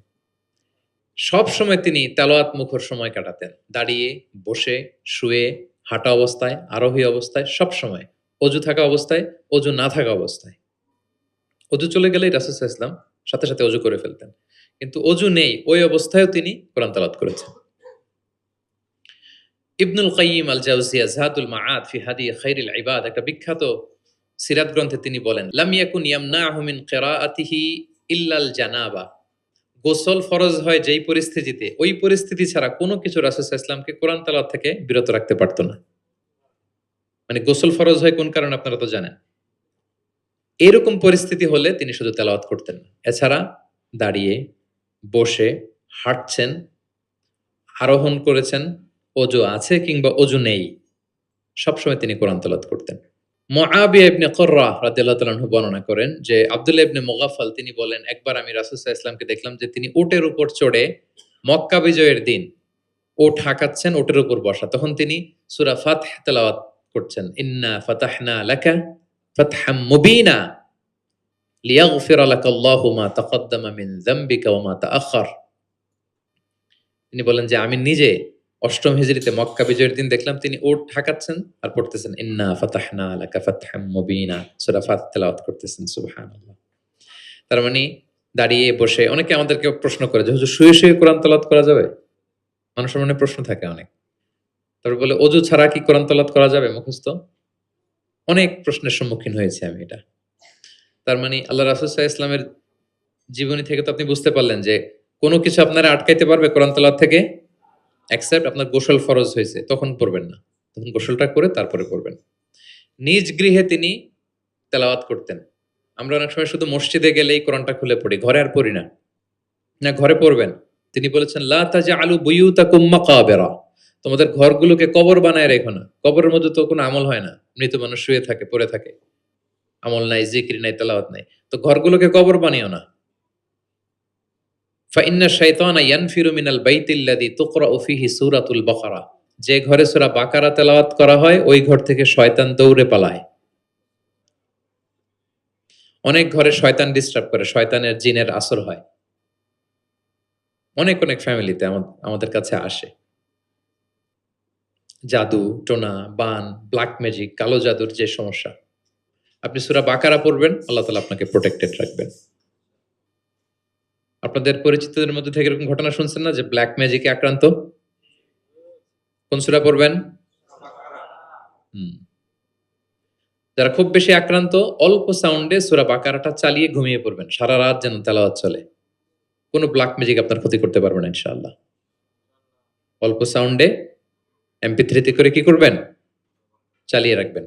সব সময় তিনি তেলাওয়াত মুখর সময় কাটাতেন, দাঁড়িয়ে, বসে, শুয়ে, হাঁটা অবস্থায়, আরোহী অবস্থায়, সব সময়। অজু থাকা অবস্থায়, অজু না থাকা অবস্থায়। অজু চলে গেলেই রাসূল সাল্লাল্লাহু আলাইহি ওয়াসাল্লাম সাথে সাথে অজু করে ফেলতেন, কিন্তু অজু নেই ওই অবস্থায়ও তিনি কোরআন তেলাওয়াত করেছেন। ইবনুল কাইয়িম আল জাওজিয়া যাদুল মাআদ ফি হাদি খায়রিল ইবাদ, একটা বিখ্যাত সিরাত গ্রন্থে তিনি বলেন, লাম ইয়াকুন ইয়ামনাহু মিন কিরাআতিহি ইল্লাল জানাবা। গোসল ফরজ হয় যেই পরিস্থিতিতে, ওই পরিস্থিতি ছাড়া কোনো কিছু রাসূল সাল্লাল্লাহু আলাইহি ওয়াসাল্লামকে কোরআন তেলাওয়াত থেকে বিরত রাখতে পারত না। মানে গোসল ফরজ হয় কোন কারণে আপনারা তো জানেন। এরকম পরিস্থিতি হলে তিনি শুধু তেলাওয়াত করতেন না। এছাড়া দাঁড়িয়ে, বসে, হাঁটছেন, আরোহণ করেছেন, অজু আছে কিংবা অজু নেই, সবসময় তিনি কোরআন তেলাওয়াত করতেন। মুআবিয়া ইবনে কুররা রাদিয়াল্লাহু তাআলা আনহু বর্ণনা করেন যে আব্দুল্লাহ ইবনে মুগাফফাল তিনি বলেন, একবার আমি রাসূল সাল্লাল্লাহু আলাইহি ওয়াসাল্লামকে দেখলাম যে তিনি উটের উপর চড়ে মক্কা বিজয়ের দিন উট হাঁকাচ্ছেন, উটের উপর বসা। তখন তিনি সূরা ফাতহ তেলাওয়াত করছেন, ইন্না ফাতাহনা লাকা ফাতহাম মুবিনা লিয়াগফিরা লাকাল্লাহু মা তাকদ্দামা মিন যামবিকা ওয়া মা তাআখার। তিনি বলেন যে আমি নিজে অষ্টম হিজরিতে মক্কা বিজয়ের দিন দেখলাম তিনি উট হাঁকাচ্ছেন আর পড়তেছেন ইন্না ফাতাহনা লাকা ফাতহাম মুবিনা, সূরা ফাতহ তেলাওয়াত করতেছেন। সুবহানাল্লাহ। তার মানে দাঁড়িয়ে বসে, অনেকে আমাদেরকে প্রশ্ন করে যে হুজুর শুয়ে শুয়ে কোরআন তেলাওয়াত করা যাবে? মানুষের মনে প্রশ্ন থাকে অনেক। তারপর বলে অজু ছাড়া কি কোরআন তেলাওয়াত করা যাবে মুখস্থ? অনেক প্রশ্নের সম্মুখীন হয়েছি আমি এটা। তার মানে আল্লাহ রাসূল সাল্লাল্লাহু আলাইহি ওয়াসাল্লামের জীবনী থেকে তো আপনি বুঝতে পারলেন যে কোনো কিছু আপনারা আটকাইতে পারবে কোরআন তেলাওয়াত থেকে? এক্সেপ্ট আপনার গোসল ফরজ হয়েছে, তখন পড়বেন না। তখন গোসলটা করে তারপরে পড়বেন। নিজ গৃহে তিনি তেলাওয়াত করতেন। আমরা অনেক সময় শুধু মসজিদে গেলেই কোরআনটা খুলে পড়ি, ঘরে আর পড়ি না। না, ঘরে পড়বেন। তিনি বলেছেন লা তাজআলু বুয়ুতাকুম মাকাবিরা, তোমাদের ঘরগুলোকে কবর বানায় রেখো না। কবরের মধ্যে তো কোনো আমল হয় না, মৃত মানুষ শুয়ে থাকে, পড়ে থাকে, আমল নাই, জিকির নাই, তেলাওয়াত নাই। তো ঘরগুলোকে কবর বানিও না। ফাইন্না শাইতানা ইয়ানফিরু মিনাল বাইতিল্লাযী তুকরাউ ফীহি সূরাতুল বাকারা, যে ঘরে সূরা বাকারা তেলাওয়াত করা হয় ওই ঘর থেকে শয়তান দৌড়ে পালায়। অনেক ঘরে শয়তান ডিস্টার্ব করে, শয়তানের জিনের আসর হয়। অনেক অনেক ফ্যামিলিতে আমাদের কাছে আসে। জাদু টোনা, বান, ব্ল্যাক ম্যাজিক, কালো জাদুর যে সমস্যা, আপনি সূরা বাকারা পড়বেন, আল্লাহ তাআলা আপনাকে প্রোটেক্টেড রাখবেন। আপনাদের পরিচিতদের মধ্যে থেকে এরকম ঘটনা শুনছেন না যে ব্ল্যাক ম্যাজিকে আক্রান্ত? কোন সূরা পড়বেন? যারা খুব বেশি আক্রান্ত, অল্প সাউন্ডে সূরা বাকারাটা চালিয়ে ঘুমিয়ে পড়বেন, সারা রাত যেন তেলাওয়াত চলে। কোনো ব্ল্যাক ম্যাজিক আপনার ক্ষতি করতে পারবে না ইনশাআল্লাহ। অল্প সাউন্ডে MP3 তে করে কি করবেন? চালিয়ে রাখবেন।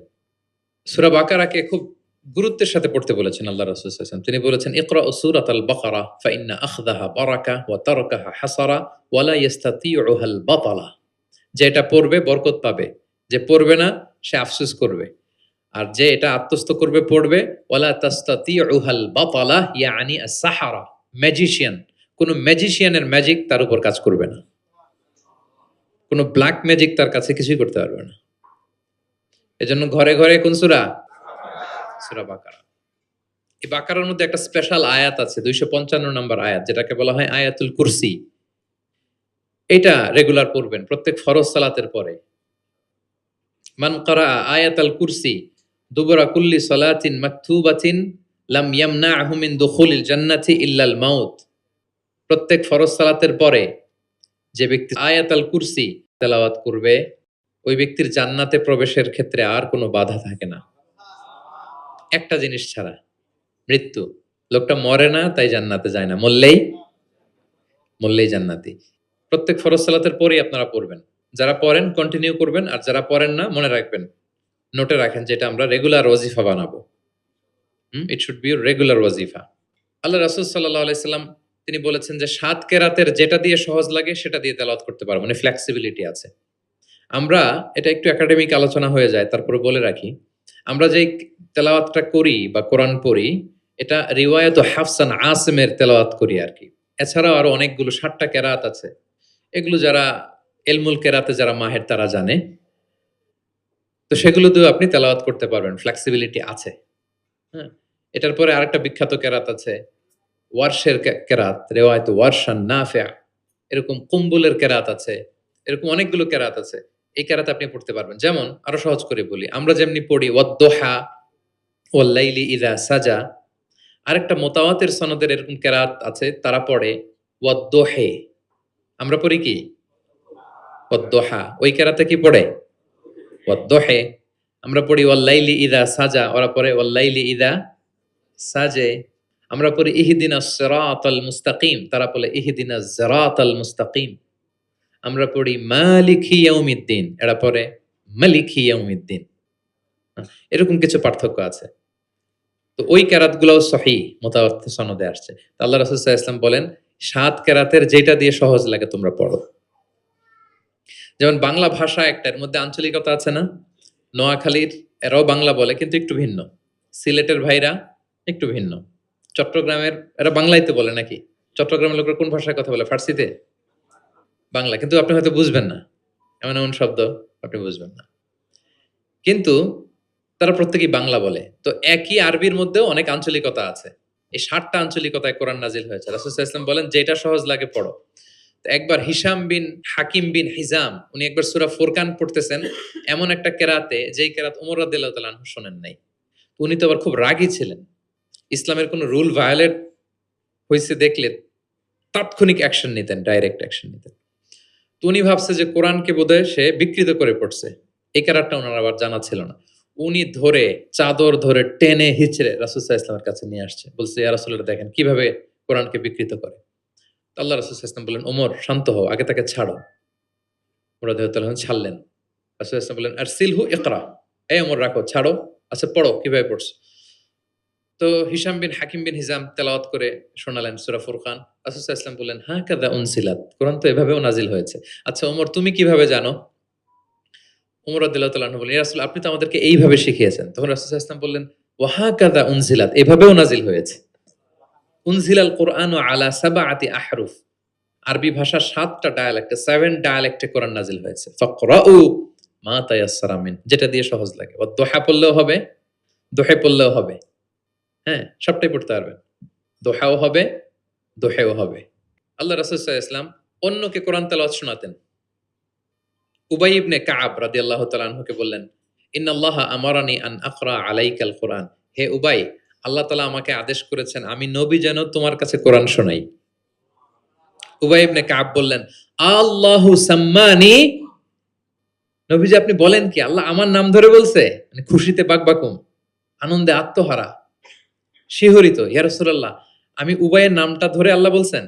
সূরা বাকারাকে খুব গুরুত্বের সাথে পড়তে বলেছেন আল্লাহ রাসূল সাল্লাল্লাহু আলাইহি ওয়াসাল্লাম। তিনি বলেছেন ইকরাউ সূরাতাল বাকারা ফাইন্না আখযাহা বারাকা ওয়া তারকাহা হাসারা ওয়া লা ইস্তাতিউহাল বাতালা। যে এটা পড়বে বরকত পাবে, যে পড়বে না সে আফসোস করবে। আর যে এটা আত্মস্থ করবে পড়বে, ওয়ালা তাস্তাতিউহাল বাতালা ইয়ানি আস-সাহারা, ম্যাজিশিয়ান, কোন ম্যাজিশিয়ানের ম্যাজিক তার উপর কাজ করবে না। কোন ব্ল্যাক ম্যাজিক তার কাছে কিছুই করতে পারবে না। এজন্য ঘরে ঘরে কোন সূরা? সূরা বাকারা। এই বাকারার মধ্যে একটা স্পেশাল আয়াত আছে, 255 নম্বর আয়াত, যেটাকে বলা হয় আয়াতুল কুরসি। এটা রেগুলার পড়বেন প্রত্যেক ফরজ সালাতের পরে। মান ক্বারা আয়াতাল কুরসি দুবুরা কুল্লি সালাতিন মাকতুবাতিন লাম ইয়ামনাহু মিন দুখুলিল জান্নাতি ইল্লাল মাউত। প্রত্যেক ফরজ সালাতের পরে যে ব্যক্তি আয়াতুল কুরসি তেলাওয়াত করবে, ওই ব্যক্তির জান্নাতে প্রবেশের ক্ষেত্রে আর কোনো বাধা থাকে না। একটা জিনিস ছাড়া, মৃত্যু। লোকটা মরে না তাই জান্নাতে যায় না, মরলেই জান্নাতি। প্রত্যেক ফরজ সালাতের পরেই আপনারা পড়বেন। যারা পড়েন কন্টিনিউ করবেন, আর যারা পড়েন না মনে রাখবেন, নোটে রাখেন, যেটা আমরা রেগুলার ওয়াজিফা বানাবো। ইট শুড বি রেগুলার ওয়াজিফা। আল্লাহ রাসূল সাল্লাল্লাহু আলাইহি সাল্লাম তিনি বলেছেন যে ৭ কেরাতের যেটা দিয়ে সহজ লাগে সেটা দিয়ে তেলাওয়াত করতে পারবো, মানে ফ্লেক্সিবিলিটি আছে। আমরা এটা একটু একাডেমিক আলোচনা হয়ে যায়, তারপরে বলে রাখি, আমরা যেই তেলাওয়াতটা করি বা কোরআন পড়ি, এটা রিওয়ায়াত হাফসান আসিমের তেলাওয়াত করি আরকি। এছাড়াও আরো অনেকগুলো ৭ টা কেরাত আছে। এগুলো যারা ইলমুল কেরাতে যারা মাহের তারা জানে। তো সেগুলো দিয়েও আপনি তেলাওয়াত করতে পারবেন, ফ্লেক্সিবিলিটি আছে। হ্যাঁ? এটার পরে আরেকটা বিখ্যাত কেরাত আছে, ওয়ারশের কেরাত, রেওয়ায়াত ওয়ারশান নাফিআ, এরকম কুম্বুলের কেরাত আছে, এরকম অনেকগুলো কেরাত আছে। এই কেরাত আপনি পড়তে পারবেন। যেমন আরো সহজ করে বলি, আমরা যেমনি পড়ি ওয়াদ-দোহা ওয়াল লাইলি ইযা সাজা, আরেকটা মুতাওয়াতির সনদের এরকম কেরাত আছে, তারা পড়ে ওয়াদ-দোহে। আমরা পড়ি কি? ওয়াদ-দোহা। ওই কেরাতে কি পড়ে? ওয়াদ-দোহে। আমরা পড়ি ওয়াল লাইলি ইযা সাজা, ওরা পড়ে ওয়াল লাইলি ইযা সাজে। আমরা পড়ি ইহদিনাস সিরাতাল মুস্তাকিম, তারা বলে ইহদিনাজ সিরাতাল মুস্তাকিম। আমরা পড়ি মালিকি ইয়াউমিদ্দিন, এরা পড়ে মালিকি ইয়াউমিদ্দিন। এরকম কিছু পার্থক্য আছে। তো ওই কেরাতগুলোও সহিহ মুতাওয়াত্তির সনদে আসছে। তো আল্লাহ রাসূল সাল্লাল্লাহু আলাইহি ওয়াসাল্লাম বলেন ৭ কেরাতের যেটা দিয়ে সহজ লাগে তোমরা পড়ো। যেমন বাংলা ভাষা একটা, এর মধ্যে আঞ্চলিকতা আছে না? নোয়াখালীর এরাও বাংলা বলে কিন্তু একটু ভিন্ন। সিলেটের ভাইরা একটু ভিন্ন। চট্টগ্রামের এরা বাংলায় তো বলে নাকি? চট্টগ্রামের লোকরা কোন ভাষায় কথা বলে? ফার্সিতে? বাংলা। কিন্তু আপনি হয়তো বুঝবেন না। এমন এমন শব্দ আপনি বুঝবেন না। কিন্তু তারা প্রত্যেকেই বাংলা বলে। তো একই আরবির মধ্যেও অনেক আঞ্চলিকতা আছে। এই ৭ টা আঞ্চলিকতায় কোরআন নাজিল হয়েছে। রাসূল সাল্লাল্লাহু আলাইহি ওয়াসাল্লাম বলেন যেটা সহজ লাগে পড়ো। তো একবার হিশাম বিন হাকিম বিন হিজাম উনি একবার সূরা ফুরকান পড়তেছেন এমন একটা কেরাতে, যেই কেরাত ওমর রাদিয়াল্লাহু তাআলা আনহু শোনেন নাই। উনি তো আবার খুব রাগী ছিলেন। ইসলামের কোন রুল ভায়োলেট হইছে দেখলে তাৎক্ষণিক অ্যাকশন নিতেন, ডাইরেক্ট অ্যাকশন নিতেন। তো উনি ভাবছে যে কোরআনকে বোধহয় সে বিকৃত করে পড়ছে। এই কেরাতটা উনার আবার জানা ছিল না। উনি ধরে চাদর ধরে টেনে হিচড়ে রাসূল সাল্লাল্লাহু আলাইহি ওয়াসাল্লামের কাছে নিয়ে আসছে। বলছে, ইয়া রাসূলুল্লাহ দেখেন কিভাবে কোরআনকে বিকৃত করে। তো আল্লাহ রাসূল সাল্লাল্লাহু আলাইহি ওয়াসাল্লাম বললেন, ওমর শান্ত হও, আগে তাকে ছাড়ো। ওমর রাদিয়াল্লাহু আনহু ছাড়লেন। রাসূল সাল্লাল্লাহু আলাইহি ওয়াসাল্লাম বললেন, আরসিলহু ইকরা। এই ওমর রাখো, ছাড়ো। আচ্ছা পড়ো, কিভাবে পড়ছো? তো হিশাম বিন হাকিম বিন হিজাম তেলাওয়াত করে শোনালেন সূরা ফুরকান। রাসূল সাল্লাল্লাহু আলাইহি ওয়াসাল্লাম বললেন, হাকাযা উনজিলাত, কোরআন তো এভাবেও নাজিল হয়েছে। আচ্ছা ওমর তুমি কিভাবে জানো? ওমর রাদিয়াল্লাহু তাআলা আনহু বললেন, ইয়া রাসূল আপনি তো আমাদেরকে এইভাবে শিখিয়েছেন। তখন রাসূল সাল্লাল্লাহু আলাইহি ওয়াসাল্লাম বললেন, ওয়া হাকাযা উনজিলাত, এভাবেও নাজিল হয়েছে। উনজিলাল কুরআনু আলা সাবআতি আহরুফ, আরবি ভাষার ৭ টা ডায়ালেক্টে, 7 ডায়ালেক্টে কোরআন নাজিল হয়েছে। ফাকরাউ মা তায়াসসারা মিন, যেটা দিয়ে সহজ লাগে। ওয়াদ দোহা পড়লেও হবে, দোহে পড়লেও হবে। হ্যাঁ, সবটাই পড়তে পারবেন। দোহাও হবে, দোহেও হবে। আল্লাহ রাসূল সাল্লাল্লাহু আলাইহি ওয়াসাল্লাম অন্যকে কোরআন তেলাওয়াত শোনাতেন। উবাই ইবনে কাআব রাদিয়াল্লাহু তাআলা আনহুকে বললেন, ইন্নাল্লাহা আমারানি আন আকরা আলাইকাল কুরআন। হে উবাই, আল্লাহ তাআলা আমাকে আদেশ করেছেন আমি নবী যেন তোমার কাছে কোরআন শোনাই। উবাই ইবনে কাআব বললেন, আল্লাহু সাম্মানি, নবীজি আপনি বলেন কি আল্লাহ আমার নাম ধরে বলছে? মানে খুশিতে বাকবাকুম, আনন্দে আত্মহারা, শিহরিত। ইয়া রাসূলুল্লাহ আমি উবাইয়ের নামটা ধরে আল্লাহ বলছেন?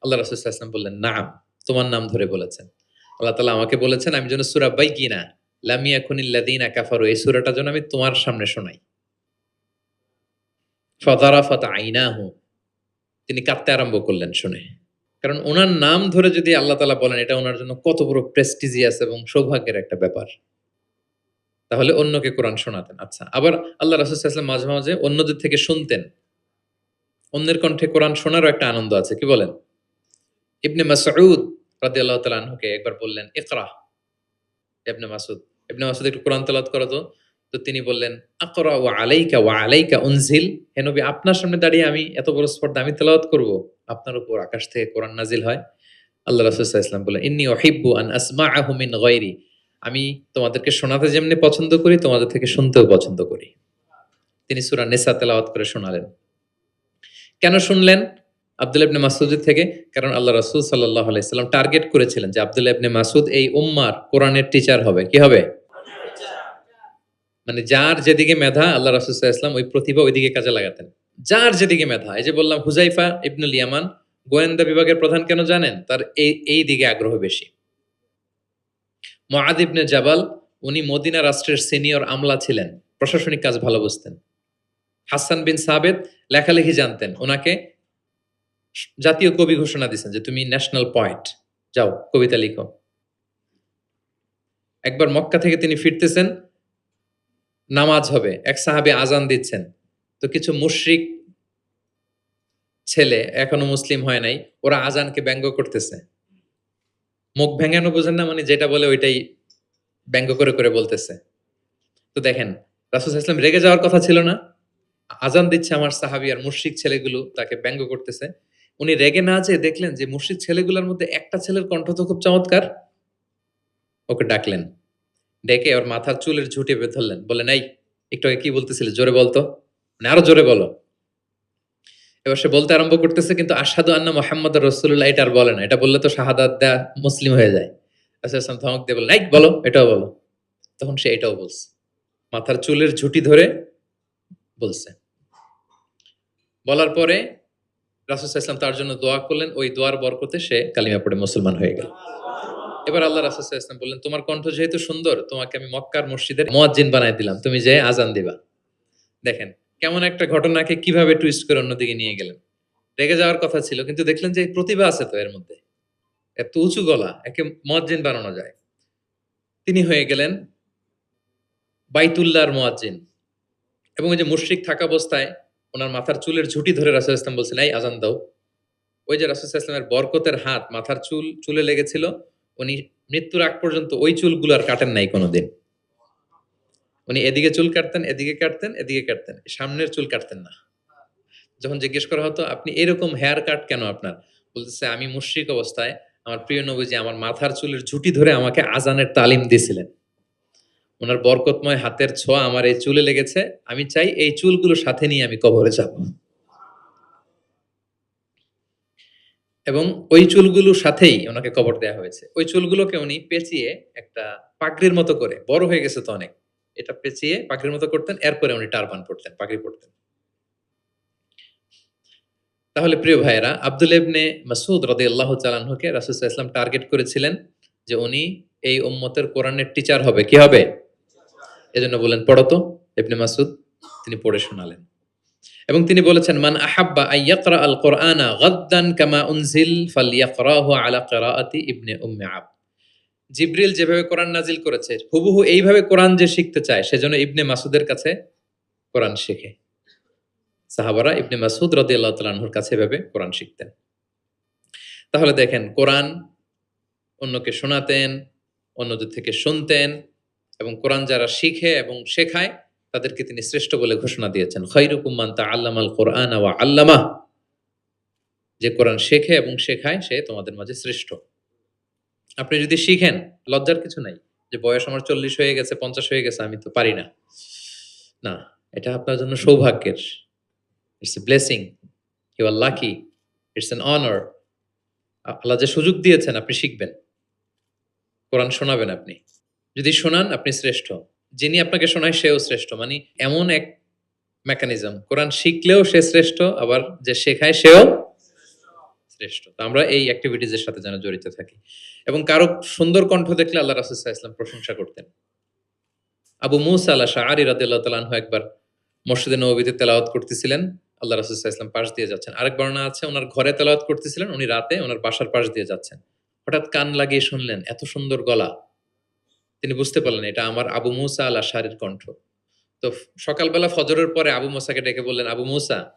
আল্লাহ রাসূল সাল্লাল্লাহু আলাইহি ওয়াসাল্লাম বললেন, নাম, তোমার নাম ধরে বলেছেন। আল্লাহ তাআলা আমাকে বলেছেন আমি যেন সূরা বাইয়িনা, লাম ইয়াকুনিল্লাযীনা কাফারু, এই সূরাটা যেন আমি তোমার সামনে শোনাই। ফাযারাফাত আইনাহু, তিনি কাঁদতে আরম্ভ করলেন শুনে। কারণ উনার নাম ধরে যদি আল্লাহ তাআলা বলেন, এটা উনার জন্য কত বড় প্রেস্টিজিয়াস এবং সৌভাগ্যের একটা ব্যাপার। তাহলে অন্যকে কোরআন শোনাতেন। আচ্ছা, আবার আল্লাহ রাসূল সাল্লাল্লাহু আলাইহি ওয়াসাল্লাম মাঝে, মাঝে অন্যদের থেকে শুনতেন। অন্যের কণ্ঠে কোরআন শোনারও একটা আনন্দ আছে। কি বলেন? ইবনে মাসউদ রাদিয়াল্লাহু তাআলা আনহুকে একবার বললেন, ইকরা। ইবনে মাসউদ, ইবনে মাসউদ একটু কোরআন তেলাওয়াত করো তো। তো তিনি বললেন, আকরা ওয়া আলাইকা উনজিল। হে নবী আপনার সামনে দাঁড়িয়ে আমি এত বড় স্পর্ধা আমি তেলাওয়াত করব? আপনার উপর আকাশ থেকে কোরআন নাজিল হয়। আল্লাহ রাসূল সাল্লাল্লাহু আলাইহি ওয়াসাল্লাম বললেন, ইন্নী উহিব্বু আন আসমাআহু মিন গায়রি, আমি তোমাদেরকে শোনাতে যেমনি পছন্দ করি তোমাদের থেকে শুনতেও পছন্দ করি। তিনি সূরা নিসা তেলাওয়াত করে শোনালেন। কেন শুনলেন? আব্দুল্লাহ ইবনে মাসউদের থেকে। কারণ আল্লাহ রাসূল সাল্লাল্লাহু আলাইহি সাল্লাম টার্গেট করেছিলেন যে আব্দুল্লাহ ইবনে মাসউদ এই উম্মার কোরআনের টিচার হবে। কি হবে? মানে যার যেদিকে মেধা আল্লাহ রাসূল সাল্লাল্লাহু আলাইহি ওয়াসাল্লাম ওই প্রতিভা ওইদিকে কাজে লাগাতেন। যার যেদিকে মেধা, এই যে বললাম হুযায়ফা ইবনুল ইয়ামান গোয়েন্দা বিভাগের প্রধান কেন জানেন? তার এই দিকে আগ্রহ বেশি। মুআদ ইবনে জাবাল উনি মদিনা রাষ্ট্রের সিনিয়র আমলা ছিলেন। প্রশাসনিক কাজ ভালো বুঝতেন। হাসান বিন সাবেত লেখালেখি জানতেন। উনাকে জাতীয় কবি ঘোষণা দিয়েছেন যে তুমি ন্যাশনাল পয়েট, যাও কবিতা লিখো। একবার মক্কা থেকে তিনি ফিরতেছেন, নামাজ হবে, এক সাহাবী আজান দিচ্ছেন। তো কিছু মুশরিক ছেলে এখনো মুসলিম হয় নাই, ওরা আজানকে ব্যঙ্গ করতেছে। মুখ ভেঙানো বোঝেন না, মানে যেটা বলে ওইটাই ব্যঙ্গ করে করে বলতেছে। তো দেখেন রাসূল সাল্লাল্লাহু আলাইহি ওয়াসাল্লাম রেগে যাওয়ার কথা ছিল না? আজান দিচ্ছে আমার সাহাবী আর মুশরিক ছেলেগুলো তাকে ব্যঙ্গ করতেছে। উনি রেগে না যেয়ে দেখলেন যে মুশরিক ছেলেগুলোর মধ্যে একটা ছেলের কণ্ঠ তো খুব চমৎকার। ওকে ডাকলেন। ডেকে ওর মাথার চুলের ঝুঁটি বের ধরলেন। বললেন, "এই একটু আগে কি বলতেছিলে? জোরে বল তো। মানে আরো জোরে বলো।" এবার সে বলতে আরম্ভ করতেছে, কিন্তু আশহাদু আন্না মুহাম্মাদুর রাসূলুল্লাহ এটা আর বলে না। এটা বললে তো শাহাদাত দেয়া মুসলিম হয়ে যায়। রাসূল সাল্লাল্লাহু আলাইহি ওয়াসাল্লাম ধমক দিয়ে বললেন, "এই বলো, এটাও বলো।" তখন সে এটাও বলছে। মাথার চুলের ঝুঁটি ধরে বলছে। বলার পরে রাসূল সাল্লাল্লাহু আলাইহি ওয়াসাল্লাম তার জন্য দোয়া করলেন। ওই দোয়ার বরকতে সে কালিমা পড়ে মুসলমান হয়ে গেল। এবার আল্লাহ রাসূল সাল্লাল্লাহু আলাইহি ওয়াসাল্লাম বললেন, "তোমার কণ্ঠ যেহেতু সুন্দর, তোমাকে আমি মক্কার মসজিদের মুয়াজ্জিন বানায় দিলাম। তুমি যেয়ে আজান দিবা।" দেখেন কেমন একটা ঘটনাকে কিভাবে টুইস্ট করে অন্যদিকে নিয়ে গেলেন। রেগে যাওয়ার কথা ছিল, কিন্তু দেখলেন যে প্রতিভা আছে তো এর মধ্যে। এত উঁচু গলা, একে মুয়াজ্জিন বানানো যায়। তিনি হয়ে গেলেন বাইতুল্লাহর মুয়াজ্জিন। এবং ওই যে মুশরিক থাকা অবস্থায় উনার মাথার চুলের ঝুঁটি ধরে রাসূল সাল্লাল্লাহু আলাইহি ওয়াসাল্লাম বলছেন, "এই আজান দাও।" ওই যে রাসূল সাল্লাল্লাহু আলাইহি ওয়াসাল্লামের বরকতের হাত মাথার চুলে লেগেছিল, উনি মৃত্যুর আগ পর্যন্ত ওই চুলগুলো আর কাটেন নাই কোনদিন। উনি এদিকে চুল কাটতেন, এদিকে কাটতেন, এদিকে কাটতেন। সামনের চুল কাটতেন না। যখন জিজ্ঞেস করা হতো, "আপনি এরকম হেয়ার কাট কেন আপনার?" বলতেছে, "আমি মুশরিক অবস্থায় আমার প্রিয় নবীজি আমার মাথার চুলের ঝুঁটি ধরে আমাকে আজানের তালিম দিয়েছিলেন। উনার বরকতময় হাতের ছোঁয়া আমার এই চুলে লেগেছে। আমি চাই এই চুলগুলো সাথে নিয়ে আমি কবরে যাব।" এবং ওই চুলগুলোর সাথেই উনাকে কবর দেয়া হয়েছে। ওই চুলগুলোকে উনি পেঁচিয়ে একটা পাগড়ির মতো করে, বড় হয়ে গেছে তো অনেক। এটা পেঁচিয়ে পাগড়ির মতো করতেন, এরপরে উনি টারবান পড়তেন, পাগড়ি পড়তেন। তাহলে প্রিয় ভাইয়েরা, আব্দুল্লাহ ইবনে মাসউদ রাদিয়াল্লাহু তাআলা আনহুকে রাসূল সাল্লাল্লাহু আলাইহি ওয়াসাল্লাম টার্গেট করেছিলেন যে উনি এই উম্মতের কোরআনের টিচার হবে। কি হবে? এজন্য বললেন, "পড়ো তো ইবনে মাসউদ।" তিনি পড়ে শোনালেন। এবং তিনি বলেছেন, "মান আহাব্বা আন ইয়াকরা আল কুরআনা গাদ্দান কামা উনজিল ফালইয়াকরাহু আলা কিরাআতি ইবনে উম্মি আবদ।" জিবরিল যেভাবে কোরআন নাজিল করেছে, হুবহু এইভাবে কোরআন যে শিখতে চায়, সেজন্য ইবনে মাসউদের কাছে কোরআন শেখে। সাহাবারা ইবনে মাসউদ রাদিয়াল্লাহু তাআলা আনহুর কাছে এভাবে কোরআন শিখতেন। তাহলে দেখেন কোরআন অন্যকে শোনাতেন, অন্যদের থেকে শুনতেন এবং কোরআন যারা শিখে এবং শেখায় তাদেরকে তিনি শ্রেষ্ঠ বলে ঘোষণা দিয়েছেন। খায়রুকুম মান তাআল্লামাল কুরআনা ওয়া আল্লামাহ। যে কোরআন শেখে এবং শেখায় সে তোমাদের মাঝে শ্রেষ্ঠ। আপনি যদি শিখেন, লজ্জার কিছু নাই। যে বয়স আমার ৪০ হয়ে গেছে, ৫০ হয়ে গেছে, আমি তো পারি না। না, এটা আপনার জন্য সৌভাগ্যের। It's a blessing. You are lucky. It's an honour. আল্লাহ যে সুযোগ দিয়েছেন আপনি শিখবেন। কোরআন শোনাবেন আপনি। যদি শোনান আপনি শ্রেষ্ঠ। যিনি আপনাকে শোনায় সেও শ্রেষ্ঠ। মানে এমন এক মেকানিজম। কোরআন শিখলেও সে শ্রেষ্ঠ, আবার যে শেখায় সেও শ্রেষ্ঠ। তো আমরা এই এক্টিভিটিজ এর সাথে যেন জড়িত থাকি। এবং কারো সুন্দর কণ্ঠ দেখলে আল্লাহ রাসূল সাল্লাল্লাহু আলাইহি ওয়াসাল্লাম প্রশংসা করতেন। আবু মুসা আল আশআরী রাদিয়াল্লাহু তাআলা আনহু একবার মসজিদে নববীতে তেলাওয়াত করতেছিলেন। আল্লাহ রাসূল সাল্লাল্লাহু আলাইহি ওয়াসাল্লাম পাশ দিয়ে যাচ্ছেন। আরেক বর্ণনা আছে উনার ঘরে তেলাওয়াত করতেছিলেন, উনি রাতে উনার বাসার পাশ দিয়ে যাচ্ছেন। হঠাৎ কান লাগিয়ে শুনলেন এত সুন্দর গলা। তিনি বুঝতে পারলেন এটা আমার আবু মুসা আল আশআরীর কণ্ঠ। তো সকালবেলা ফজরের পরে আবু মুসাকে ডেকে বললেন, "আবু মুসা,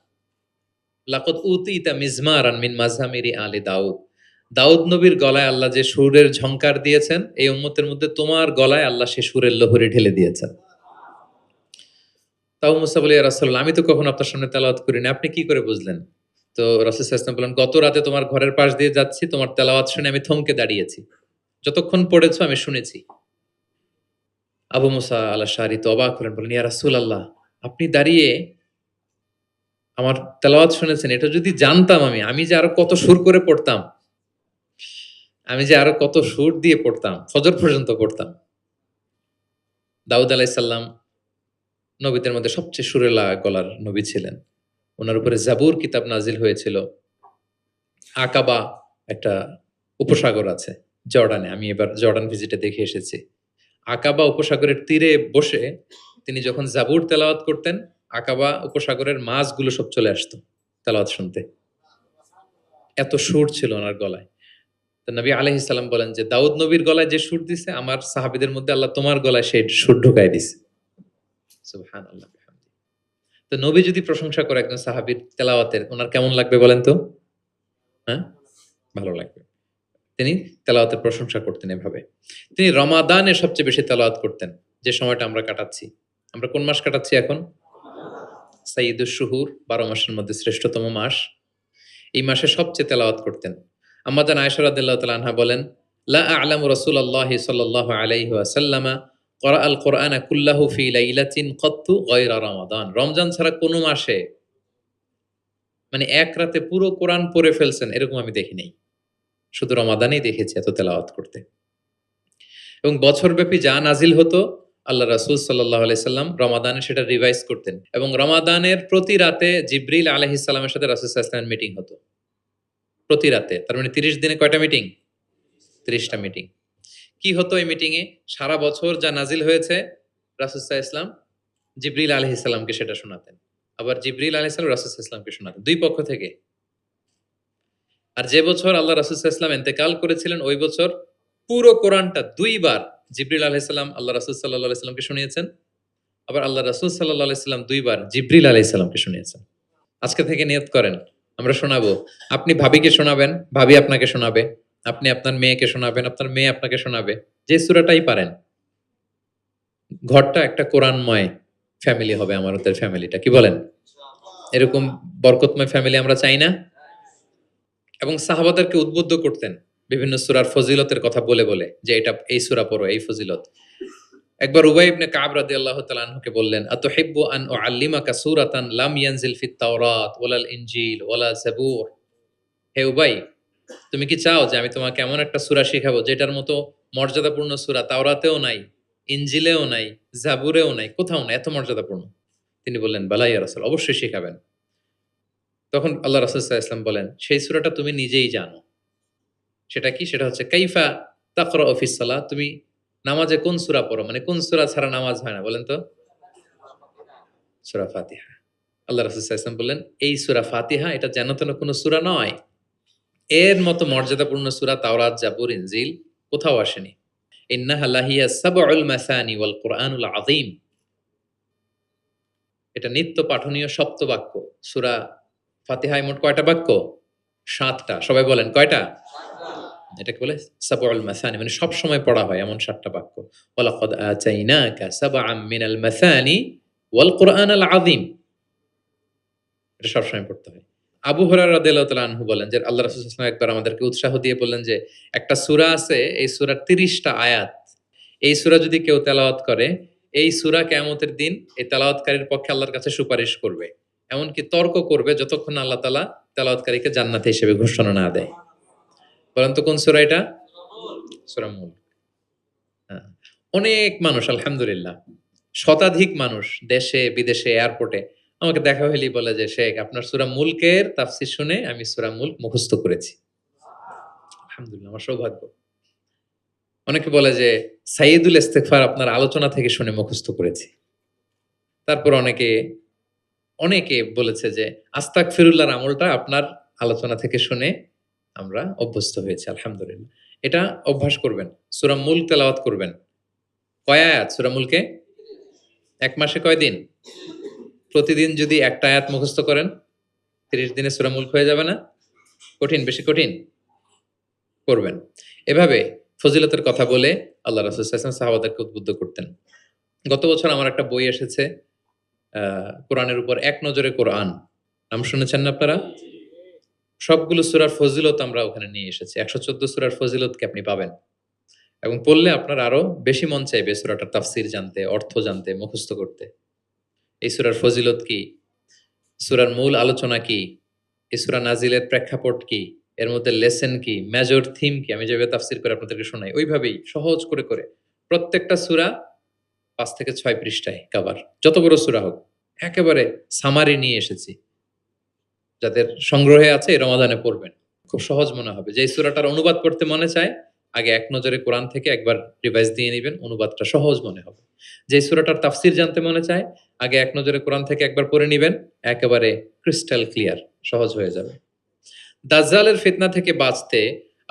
লাকাদ উতিতা মিজমারান মিন মাযহামিরি আলি দাউদ।" দাউদ নবীর গলায় আল্লাহ যে সুরের ঝংকার দিয়েছেন, এই উম্মতের মধ্যে তোমার গলায় আল্লাহ সে সুরের লহরী ঢেলে দিয়েছেন। তাও মুসা বলে, "ইয়া রাসূলুল্লাহ, আমি তো কখনো আপনার সামনে তেলাওয়াত করিনি। আপনি কি করে বুঝলেন?" তো রাসূল সাল্লাল্লাহু আলাইহি ওয়াসাল্লাম বললেন, "গত রাতে তোমার ঘরের পাশ দিয়ে যাচ্ছি, তোমার তেলাওয়াত শুনে আমি থমকে দাঁড়িয়েছি। যতক্ষণ পড়েছো আমি শুনেছি।" আবু মুসা আল আশআরী তো অবাক হলেন, বললেন, "ইয়া রাসূলাল্লাহ, আপনি দাঁড়িয়ে আমার তেলাওয়াত শুনেছেন। এটা যদি জানতাম আমি যে আরো কত সুর করে পড়তাম। আমি যে আরো কত সুর দিয়ে পড়তাম, ফজর পর্যন্ত পড়তাম।" দাউদ আলাইহিস সালাম নবীদের মধ্যে সবচেয়ে সুরেলা গলার নবী ছিলেন। উনার উপরে জাবুর কিতাব নাজিল হয়েছিল। আকাবা একটা উপসাগর আছে জর্ডানে। আমি এবার জর্ডান ভিজিটে দেখে এসেছি। আকাবা উপসাগরের তীরে বসে তিনি যখন জাবুর তেলাওয়াত করতেন, আকাবা উপসাগরের মাছগুলো সব চলে আসতো তেলাওয়াত শুনতে। এত সুর ছিল ওনার গলায়। তো নবী আলাইহিস সালাম বলেন যে, "দাউদ নবীর গলায় যে সুর দিছে, আমার সাহাবীদের মধ্যে আল্লাহ তোমার গলায় সেই সুর ঢুকায় দিছে।" সুবহানাল্লাহ বিহামদিহি। তো নবী যদি প্রশংসা করে একজন সাহাবীর তেলাওয়াতের, উনার কেমন লাগবে বলেন তো? হ্যাঁ? ভালো লাগবে। তিনি তেলাওয়াতের প্রশংসা করতেন এভাবে। তিনি রমাদানে সবচেয়ে বেশি তেলাওয়াত করতেন, যে সময়টা আমরা কাটাচ্ছি। আমরা কোন মাস কাটাচ্ছি এখন? সাইয়্যিদুশ শুহুর, ১২ মাসের মধ্যে শ্রেষ্ঠতম মাস। এই মাসে সবচেয়ে তেলাওয়াত করতেন। আম্মা জান আয়েশা রাদিয়াল্লাহু তাআলা আনহা বলেন, "লা আ'লামু রাসূলুল্লাহি সাল্লাল্লাহু আলাইহি ওয়াসাল্লামা ক্বারাআল কুরআনা কুল্লাহু ফি লাইলাতিন কাত্তু গায়রা রমাদান।" রমজান ছাড়া কোন মাসে মানে এক রাতে পুরো কোরআন পড়ে ফেলছেন এরকম আমি দেখি নাই। শুধু রমাদানেই দেখেছি এত তেলাওয়াত করতে। এবং বছরব্যাপী যা নাজিল হতো, আল্লাহ রাসূল সাল্লাল্লাহু আলাইহি সাল্লাম রমাদানে সেটা রিভাইজ করতেন। এবং রমাদানের প্রতি রাতে জিবরিল আলাইহিস সালামের সাথে রাসূল সাল্লাল্লাহু আলাইহি ওয়াসাল্লামের মিটিং হতো। প্রতি রাতে। তার মানে ৩০ দিনে কয়টা মিটিং? ৩০ টা মিটিং। কি হতো এই মিটিংয়ে? সারা বছর যা নাজিল হয়েছে রাসূল সাল্লাল্লাহু আলাইহি ওয়াসাল্লাম জিবরিল আলাইহিস সালামকে সেটা শোনাতেন। আবার জিবরিল আলাইহিস সালাম রাসূল সাল্লাল্লাহু আলাইহি ওয়াসাল্লামকে শোনাতেন। ২ পক্ষ থেকে। আর যে বছর আল্লাহ রাসূল সাল্লাল্লাহু আলাইহি ওয়াসাল্লাম ইন্তেকাল করেছিলেন ওই বছর পুরো কোরআনটা ২ বার জিবরিল আলাইহিস সালাম আল্লাহ রাসূল সাল্লাল্লাহু আলাইহি ওয়াসাল্লামকে শুনিয়েছেন। আবার আল্লাহ রাসূল সাল্লাল্লাহু আলাইহি ওয়াসাল্লাম ২ বার জিবরিল আলাইহিস সালামকে শুনিয়েছেন। আজকে থেকে নিয়ত করেন, আমরা শোনাবো। আপনি ভাবিকে শোনাবেন, ভাবি আপনাকে শোনাবে। আপনি আপনার মেয়েকে শোনাবেন, আপনার মেয়ে আপনাকে শোনাবে। যে সূরাটাই পারেন। ঘরটা একটা কোরআনময় ফ্যামিলি হবে আমাদের ফ্যামিলিটা। কি বলেন? এরকম বরকতময় ফ্যামিলি আমরা চাই না? এবং সাহাবাদেরকে উদ্বুদ্ধ করতেন বিভিন্ন সূরার ফজিলতের কথা বলে, বলে যে এটা এই সূরা পড়ো, এই ফজিলত। একবার উবাই ইবনে কাব রাদিয়াল্লাহু তাআলা আনহুকে বললেন, "আতুহিব্বু আন উআল্লিমাকা সূরাতান লাম ইয়ানজিল ফিত তাওরাত ওয়ালাল ইনজিল ওয়ালা জাবুর?" হে উবাই, তুমি কি চাও যে আমি তোমাকে এমন একটা সূরা শিখাবো যেটার মতো মর্যাদাপূর্ণ সূরা তাওরাতেও নাই, ইনজিলেও নাই, জাবুরেও নাই, কোথাও নাই, এত মর্যাদাপূর্ণ? তিনি বললেন, "বালা ইয়া রাসূল, অবশ্যই শিখাবেন।" তখন আল্লাহ রাসূল সাল্লাল্লাহু আলাইহি ওয়াসাল্লাম বলেন, "সেই সূরাটা তুমি নিজেই জানো। সেটা কি? সেটা হচ্ছে কাইফা তাকরাউ ফিস সালাহ, তুমি নামাজে কোন সূরা পড়ো? মানে কোন সূরা ছাড়া নামাজ হয় না বলেন তো?" সূরা ফাতিহা। আল্লাহ রাসূল সাল্লাল্লাহু আলাইহি ওয়াসাল্লাম বললেন, "এই সূরা ফাতিহা এটা যেন তেন কোন সূরা নয়। এর মতো মর্যাদাপূর্ণ সূরা তাওরাত, জাবুর, ইনজিল কোথাও আসেনি। ইন্নাহা লাহিয়া সাবউল মাসানি ওয়াল কুরআনুল আযীম।" এটা নিত্য পাঠনীয় সপ্তবাক্য। সূরা ফাতিহায় মোট কয়টা বাক্য? ৭ টা। সবাই বলেন কয়টা? এটাকে বলে সাবউল মাসানি, মানে সবসময় পড়া হয় এমন ৭ টা বাক্য। ওয়ালাকাদ আতাইনাকা সাবআম মিনাল মাসানি ওয়াল কুরআনাল আযীম। এটা সবসময় পড়তে হয়। আবু হুরায়রা রাদিয়াল্লাহু তাআলা আনহু বলেন যে আল্লাহ রাসূল সাল্লাল্লাহু আলাইহি ওয়াসাল্লাম একবার আমাদেরকে উৎসাহ দিয়ে বললেন যে একটা সূরা আছে, এই সূরার ৩০ টা আয়াত। এই সূরা যদি কেউ তেলাওয়াত করে, এই সূরা কিয়ামতের দিন এই তেলাওয়াতকারীর পক্ষে আল্লাহর কাছে সুপারিশ করবে। এমনকি তর্ক করবে যতক্ষণ না আল্লাহ তাআলা তেলাওয়াতকারীকে জান্নাতি হিসেবে ঘোষণা না দেয়। বলেন তো কোন সূরা এটা? সূরা মুলক। হ্যাঁ। অনেক মানুষ আলহামদুলিল্লাহ, শতাধিক মানুষ দেশে বিদেশে এয়ারপোর্টে আমাকে দেখা হইলেই বলে যে, "শেখ আপনার সূরা মুলকের তাফসীর শুনে আমি সূরা মুলক মুখস্থ করেছি।" আলহামদুলিল্লাহ, আমার সৌভাগ্য। অনেকে বলে যে, "সাইয়্যিদুল ইস্তিগফার আপনার আলোচনা থেকে শুনে মুখস্থ করেছি।" তারপর অনেকে বলেছে যে, আস্তাগফিরুল্লাহর আমলটা আপনার আলোচনা থেকে শুনে আমরা অভ্যস্ত হয়েছি আলহামদুলিল্লাহ। এটা অভ্যাস করবেন। সূরা মুলক তেলাওয়াত করবেন। কয় আয়াত সূরা মুলকে? ১ মাসে কয় দিন? প্রতিদিন যদি একটা আয়াত মুখস্থ করেন, ৩০ দিনে সূরা মুলক হয়ে যাবে না? কঠিন, বেশি কঠিন? করবেন। এভাবে ফজিলতের কথা বলে আল্লাহ রাসূল সাল্লাল্লাহু আলাইহি ওয়াসাল্লাম সাহাবাদেরকে উদ্বুদ্ধ করতেন। গত বছর আমার একটা বই এসেছে, আ কোরআনের উপর এক নজরে কোরআন। নাম শুনেছেন না আপনারা? সবগুলো সূরার ফজিলত আমরা ওখানে নিয়ে এসেছি। ১১৪ সূরার ফজিলতকে আপনি পাবেন। এবং পড়লে আপনার আরো বেশি মন চাইবে সূরাটার তাফসীর জানতে, অর্থ জানতে, মুখস্থ করতে। এই সূরার ফজিলত কি? সূরার মূল আলোচনা কি? এই সূরা নাজিলের প্রেক্ষাপট কি? এর মধ্যে লেসন কি? মেজর থিম কি? আমি যেভাবে তাফসীর করে আপনাদেরকে শোনাই, ওইভাবেই সহজ করে, করে প্রত্যেকটা সূরা 5 থেকে 6 পৃষ্ঠায় কভার। যত বড় সূরা হোক। একেবারে সামারি নিয়ে এসেছি। যাদের সংগ্রহে আছে এই রমাদানে পড়বেন। খুব সহজ মনে হবে। যেই সূরাটার অনুবাদ পড়তে মনে চায়, আগে এক নজরে কোরআন থেকে একবার রিভাইজ দিয়ে নিবেন, অনুবাদটা সহজ মনে হবে। যেই সূরাটার তাফসীর জানতে মনে চায়, আগে এক নজরে কোরআন থেকে একবার পড়ে নিবেন, একেবারে ক্রিস্টাল ক্লিয়ার, সহজ হয়ে যাবে। দাজ্জালের ফিতনা থেকে বাঁচতে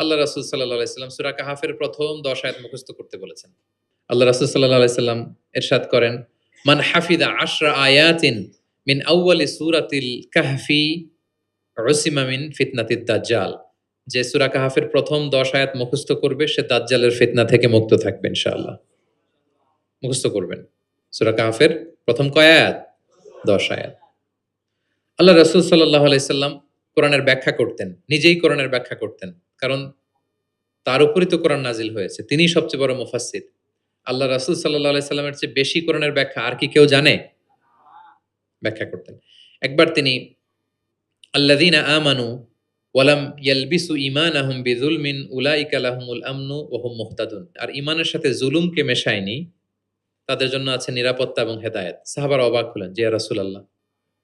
আল্লাহ রাসূল সাল্লাল্লাহু আলাইহি সাল্লাম সূরা কাহাফের প্রথম ১০ আয়াত মুখস্থ করতে বলেছেন। আল্লাহ রাসূল সাল্লাল্লাহু আলাইহি সাল্লাম ইরশাদ করেন, মান হাফিযা ১০ আয়াতিন মিন আউয়ালি সূরাতিল কাহফি উসিমা মিন ফিতনাতিদ দাজ্জাল। যে সূরা কাহাফের প্রথম ১০ আয়াত মুখস্থ করবে সে দাজ্জালের ফিতনা থেকে মুক্ত থাকবে ইনশাআল্লাহ। মুখস্থ করবেন। সূরা কাহাফের প্রথম কয় আয়াত? ১০ আয়াত। আল্লাহ রাসূল সাল্লাল্লাহু আলাইহি সাল্লাম কোরআনের ব্যাখ্যা করতেন। নিজেই কোরআনের ব্যাখ্যা করতেন। কারণ তার উপরই তো কোরআন নাজিল হয়েছে। তিনিই সবচেয়ে বড় মুফাসসির। আল্লাহ রাসূল সাল্লাল্লাহু আলাইহি সাল্লামের চেয়ে বেশি কোরআনের ব্যাখ্যা আর কি কেউ জানে? ব্যাখ্যা করতেন। একবার তিনি আল্লাযীনা আমানু ওয়া লাম ইয়ালবিসু ঈমানাহুম বিযুলমিন উলাইকা লাহুমুল আমনু ওয়া হুম মুহতাদুন। আর ঈমানের সাথে জুলুমকে মেশায়নি, তাদের জন্য আছে নিরাপত্তা এবং হেদায়েত। সাহাবারা অবাক হলেন, যে ইয়া রাসূলুল্লাহ,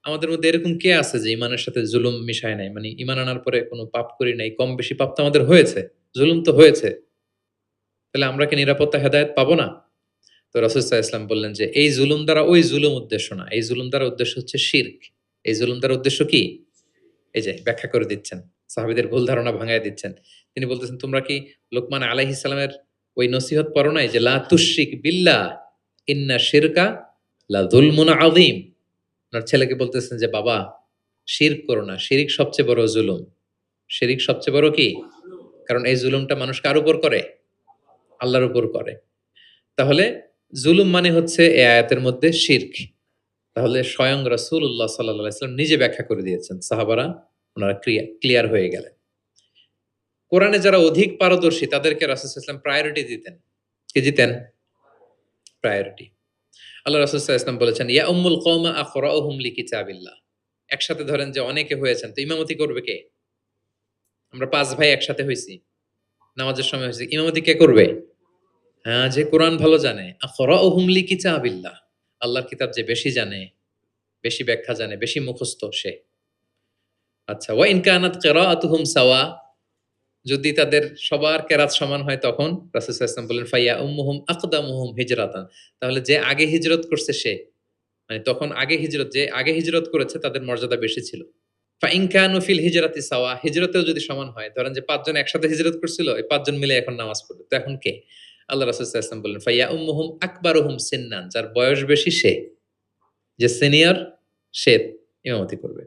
আমাদের মধ্যে এরকম কে আছে যে ঈমানের সাথে জুলুম মিশায় নাই? মানে ঈমান আনার পরে কোনো পাপ করি নাই, কম বেশি পাপ তো আমাদের হয়েছে, জুলুম তো হয়েছে। তাহলে আমরা কি নিরাপত্তা হেদায়েত পাবো না? তো রাসূল সাল্লাল্লাহু আলাইহি ওয়াসাল্লাম বললেন যে এই জুলুম দ্বারা ওই জুলুম উদ্দেশ্য না। এই জুলুম দ্বারা উদ্দেশ্য হচ্ছে শিরক। এই জুলুম দ্বারা উদ্দেশ্য কি? এই যে ব্যাখ্যা করে দিচ্ছেন। সাহাবীদের ভুল ধারণা ভাঙায় দিচ্ছেন। তিনি বলতেছেন, তোমরা কি লোকমান আলাইহিস সালামের ওই নসিহত পড়ো নাই যে লা তুশরিক বিল্লাহ ইন্না শিরকা লা যুলমুন আযীম। ওনার ছেলেকে বলতেছেন যে বাবা, শিরক করো না। শিরিক সবচেয়ে বড় জুলুম। শিরিক সবচেয়ে বড় কি? কারণ এই জুলুমটা মানুষ কার উপর করে? আল্লাহর উপর করে। তাহলে জুলুম মানে হচ্ছে এই আয়াতের মধ্যে শিরক। তাহলে স্বয়ং রাসূলুল্লাহ সাল্লাল্লাহু আলাইহি ওয়াসাল্লাম নিজে ব্যাখ্যা করে দিয়েছেন। সাহাবারা ওনারা ক্লিয়ার হয়ে গেলেন। কোরআনে যারা অধিক পারদর্শী তাদেরকে রাসূল সাল্লাল্লাহু আলাইহি ওয়াসাল্লাম প্রায়োরিটি দিতেন। কি দিতেন? প্রায়োরিটি। আল্লাহ রাসূল সাল্লাল্লাহু আলাইহি ওয়াসাল্লাম বলেছেন, ইয়া উম্মুল কওমা আকরাউহুম লিকিতাবিল্লাহ। একসাথে ধরেন যে অনেকে হয়েছেন, তো ইমামতি করবে কে? আমরা ৫ ভাই একসাথে হইছি। নামাজের সময় হইছে। ইমামতি কে করবে? হ্যাঁ, যে কোরআন ভালো জানে। আকরাউহুম লিকিতাবিল্লাহ। আল্লাহর কিতাব যে বেশি জানে, বেশি ব্যাখ্যা জানে, বেশি মুখস্থ সে। আচ্ছা, ওয়া ইন কানাত কিরাআতুহুম সাওয়া। যদি তাদের সবার কেরাত সমান হয় তখন রাসূল সাল্লাল্লাহু আলাইহি ওয়াসাল্লাম বললেন, ফাইয়া উম্মুহুম আকদামুহুম হিজরাতান। তাহলে যে আগে হিজরত করছে সে, মানে তখন আগে হিজরত, যে আগে হিজরত করেছে তাদের মর্যাদা বেশি ছিল। ফাইন কানু ফিল হিজরাতি সাওয়া। হিজরতেও যদি সমান হয়, ধরেন যে ৫ জন একসাথে হিজরত করছিল, এই ৫ জন মিলে এখন নামাজ পড়বে, তো এখন কে? আল্লাহ রাসূল সাল্লাল্লাহু আলাইহি ওয়াসাল্লাম বললেন, ফাইয়া উম্মুহুম আকবারুহুম সিন্নান। যার বয়স বেশি সে, যে সিনিয়র সে ইমামতি করবে।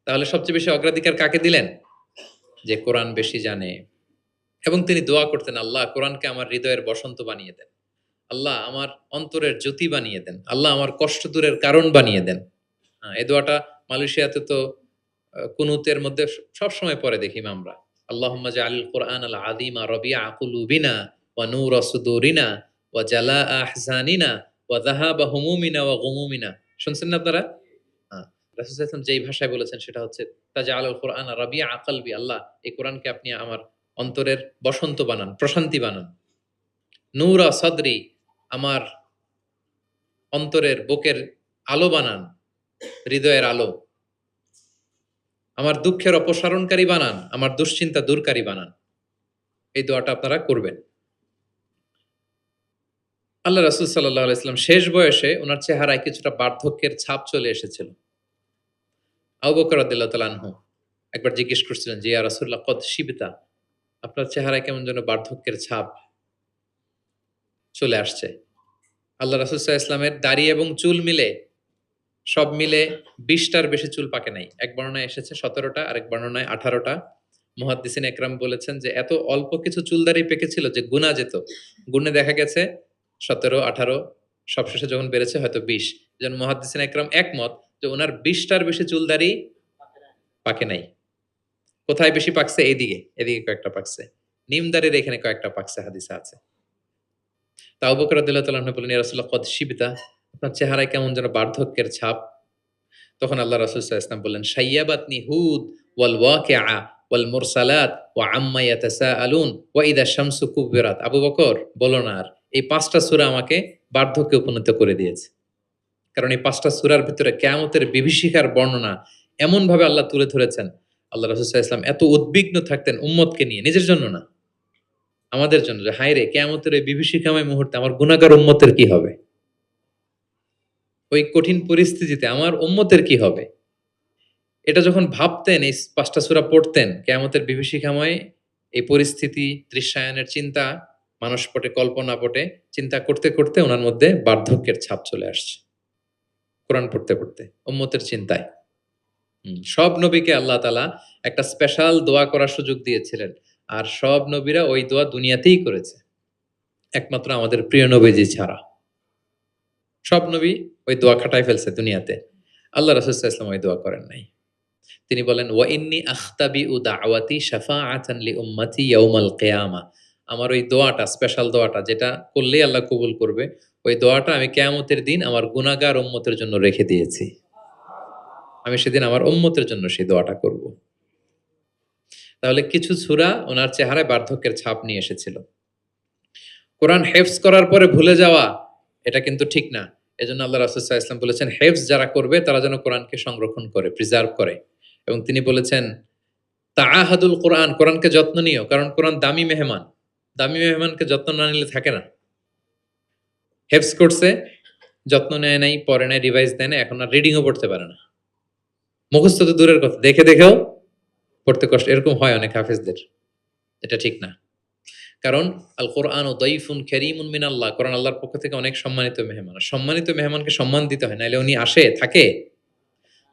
তাহলে সবচেয়ে বেশি অগ্রাধিকার কাকে দিলেন? যে কোরআন বেশি জানে। এবং তিনি দোয়া করতেন, আল্লাহ কোরআনকে আমার হৃদয়ের বসন্ত বানিয়ে দেন। আল্লাহ আমার অন্তরের জ্যোতি বানিয়ে দেন। আল্লাহ আমার কষ্ট দূরের কারণ বানিয়ে দেন। এই দোয়াটা মালয়েশিয়াতে তো কুনুতের মধ্যে সবসময় পড়ে দেখি আমরা। আল্লাহুম্মা জাআলিল কুরআনাল আযীমা রাবিআ কুলুবিনা ওয়া নূরা সুদুরিনা ওয়া জালাআ আহজানিনা ওয়া যাহাবা হুমুমিনা ওয়া গুমুমিনা। শুনছেন না আপনারা? হ্যাঁ। রাসূল সাল্লাল্লাহু আলাইহি ওয়াসাল্লাম যেই ভাষায় বলেছেন সেটা হচ্ছে তাজআলুল কুরআনা রাবিআ কলবি। আল্লাহ এই কোরআনকে আপনি আমার অন্তরের বসন্ত বানান, প্রশান্তি বানান। নূরা সাদরি, আমার অন্তরের বুকের আলো বানান, হৃদয়ের আলো। আমার দুঃখের অপসারণকারী বানান, আমার দুশ্চিন্তা দূরকারী বানান। এই দোয়াটা আপনারা করবেন। আল্লাহ রাসূল সাল্লাল্লাহু আলাইহি ওয়াসাল্লাম শেষ বয়সে উনার চেহারায় কিছুটা বার্ধক্যের ছাপ চলে এসেছিল। আবু বকর রাদিয়াল্লাহু তাআলা আনহু একবার জিজ্ঞেস করছিলেন যে, ইয়া রাসূলুল্লাহ কদ শিবতা, আপনার চেহারায় কেমন যেন বার্ধক্যের ছাপ চলে আসছে। আল্লাহ রাসূল সাল্লাল্লাহু আলাইহি ওয়াসাল্লামের দাড়ি এবং চুল মিলে, সব মিলে ২০ টার বেশি চুল পাকে নাই। এক বর্ণনায় এসেছে ১৭ টা, আরেক বর্ণনায় ১৮ টা। মুহাদ্দিসিন একরাম বলেছেন যে এত অল্প কিছু চুল দাড়ি পেকেছিল যে গুনা যেত। গুণে দেখা গেছে ১৭, ১৮, সবশেষে যখন বেড়েছে হয়তো ২০। এজন্য মুহাদ্দিসিন একরাম একমত যে উনার ২০ টার বেশি চুল দাড়ি পাকে নাই। কোথায় বেশি পাকছে? এদিকে, এদিকে কয়েকটা পাকছে। নিম দাড়ির এখানে কয়েকটা পাকছে, হাদিসে আছে। তা আবু বকর রাদিয়াল্লাহু তাআলা আনহু বললেন, ইয়া রাসূলুল্লাহ কদ শিবতা, আপনার চেহারায় কেমন যেন বার্ধক্যের ছাপ। তখন আল্লাহ রাসূল সাল্লাল্লাহু আলাইহি ওয়াসাল্লাম বললেন, শাইয়াবাতনি হুদ ওয়াল ওয়াকিআ ওয়াল মুরসালাত ওয়া আম্মা ইয়াতাসাআলুন ওয়া ইযা শামসু কুবিরাত। আবু বকর বলো না আর, এই ৫ টা সূরা আমাকে বার্ধক্যে উপনীত করে দিয়েছে। কারণ এই ৫টা সূরার ভিতরে কিয়ামতের বিভীষিকার বর্ণনা এমনভাবে আল্লাহ তুলে ধরেছেন, আল্লাহ রাসূল সাল্লাল্লাহু আলাইহি ওয়াসাল্লাম এত উদ্বিগ্ন থাকতেন উম্মতকে নিয়ে, নিজের জন্য না, আমাদের জন্য, যে হায়রে কিয়ামতের এই বিভীষিকাময় মুহূর্তে আমার গুনাহগার উম্মতের কি হবে? ওই কঠিন পরিস্থিতিতে আমার উম্মতের কি হবে? এটা যখন ভাবতেন, এই ৫টা সূরা পড়তেন, কিয়ামতের বিভীষিকাময় এই পরিস্থিতি, দৃশ্যায়নের চিন্তা, মানসপটে কল্পনাপটে চিন্তা করতে, করতে উনার মধ্যে বার্ধক্যের ছাপ চলে আসছে। কোরআন পড়তে, পড়তে উম্মতের চিন্তায়। সব নবীকে আল্লাহ তাআলা একটা স্পেশাল দোয়া করার সুযোগ দিয়েছিলেন। আর সব নবীরা ওই দোয়া দুনিয়াতেই করেছে। একমাত্র আমাদের প্রিয় নবীজি ছাড়া। সব নবী ওই দোয়া খাটায় ফেলছে দুনিয়াতে। আল্লাহ রাসূল সাল্লাল্লাহু আলাইহি ওয়াসাল্লাম ওই দোয়া করেন নাই। তিনি বলেন, ওয়া ইন্নী আখতাবিউ দাওয়াতি শাফাআতান লি উম্মতি ইয়াউমাল কিয়ামা। আমার ওই দোয়াটা, স্পেশাল দোয়াটা যেটা করলেই আল্লাহ কবুল করবে, ওই দোয়াটা আমি কিয়ামতের দিন আমার গুনাহগার উম্মতের জন্য রেখে দিয়েছি। আমি সেদিন আমার উম্মতের জন্য সেই দোয়াটা করব। তাহলে কিছু সূরা ওনার চেহারায় বার্ধক্যের ছাপ নিয়ে এসেছিল। কোরআন হেফজ করার পরে ভুলে যাওয়া, এটা কিন্তু ঠিক না। এজন্য আল্লাহ রাসূল সাল্লাল্লাহু আলাইহি ওয়াসাল্লাম বলেছেন, হেফজ যারা করবে তারা যেন কোরআনকে সংরক্ষণ করে, প্রিজার্ভ করে। এবং তিনি বলেছেন, তাআহাদুল কোরআন, কোরআনকে যত্ন নিও, কারণ কোরআন দামি মেহমান। দামি মেহমানকে যত্ন না নিলে থাকে না। হেফজ করছে, যত্ন নেয় নাই, পড়ে নাই, রিভাইজ দেয় না, এখন আর রিডিংও পড়তে পারে না। মুখস্থ তো দূরের কথা, দেখে দেখেও পড়তে কষ্ট। এরকম হয় অনেক হাফেজদের। এটা ঠিক না। কারণ আল কোরআনু দাইফুন কারীমুন মিনাল্লাহ, কোরআন আল্লাহর পক্ষ থেকে অনেক সম্মানিত মেহমান। সম্মানিত মেহমানকে সম্মান দিতে হয়, নাইলে উনি আসে থাকে।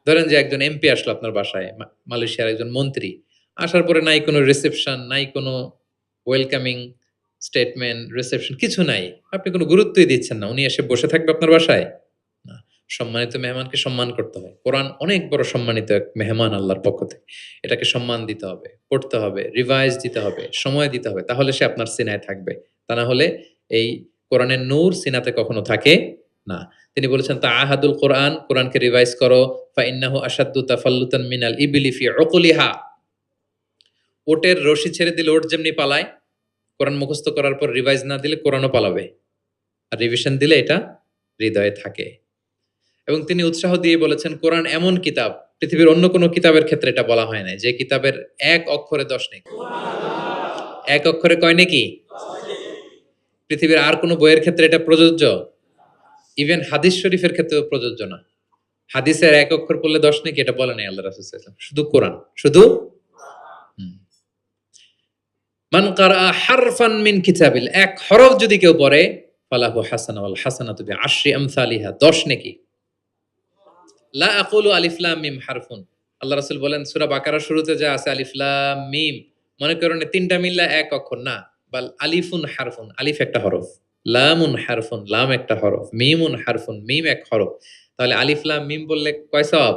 ধরেন যে একজন এমপি আসলো আপনার বাসায়, মালয়েশিয়ার একজন মন্ত্রী আসার পরে নাই কোনো রিসেপশন, নাই কোনো ওয়েলকামিং স্টেটমেন্ট, রিসেপশন কিছু নাই, আপনি কোনো গুরুত্বই দিচ্ছেন না, উনি এসে বসে থাকবে আপনার বাসায়? না। সম্মানিত মেহমানকে সম্মান করতে হয়। কোরআন অনেক বড় সম্মানিত এক মেহমান আল্লাহর পক্ষ থেকে। এটাকে সম্মান দিতে হবে, পড়তে হবে, রিভাইজ দিতে হবে, সময় দিতে হবে, তাহলে সে আপনার সিনায় থাকবে। তা না হলে এই কোরআনের নূর সিনাতে কখনো থাকে না। তিনি বলেছেন, তাআহাদুল কোরআন, কোরআনকে রিভাইজ করো, ফা ইন্নাহু আশাদ্দু তাফাল্লুতান মিনাল ইবলি ফি উকুলিহা। ওটের রশি ছেড়ে দিলে ওট যেমনি পালায়, কোরআন মুখস্থ করার পর রিভাইজ না দিলে কোরআনও পালাবে। আর রিভিশন দিলে এটা হৃদয়ে থাকে। এবং তিনি উৎসাহ দিয়ে বলেছেন, কোরআন এমন কিতাব, পৃথিবীর অন্য কোনো কিতাবের ক্ষেত্রে এটা বলা হয় নাই, যে কিতাবের এক অক্ষরে 10 নেকি। এক অক্ষরে কয় নেকি? পৃথিবীর আর কোনো বইয়ের ক্ষেত্রে এটা প্রযোজ্য? ইভেন হাদিস শরীফের ক্ষেত্রেও প্রযোজ্য না। হাদিসের এক অক্ষর পড়লে 10 নেকি, এটা বলে নাই আল্লাহ রাসূল সাল্লাল্লাহু আলাইহি ওয়াসাল্লাম। শুধু কোরআন, শুধু মান কারা হারফান মিন কিতাবিল, এক হরফ যদি কেউ পড়ে, ফালাহু হাসানা ওয়াল হাসানাতু বিআশরি আমসালিহা, 10 নেকি। লা আকুলু আলিফ লাম মিম হারফুন। আল্লাহ রাসূল বলেন, সূরা বাকারার শুরুতে যা আছে আলিফ লাম মিম, মনে করেন তিনটা মিললা এক অক্ষর না, বাল আলিফুন হারফুন, আলিফ একটা হরফ, লামুন হারফুন, লাম একটা হরফ, মিমুন হারফুন, মিম এক হরফ। তাহলে আলিফ লাম মিম বললে কয় সওয়াব?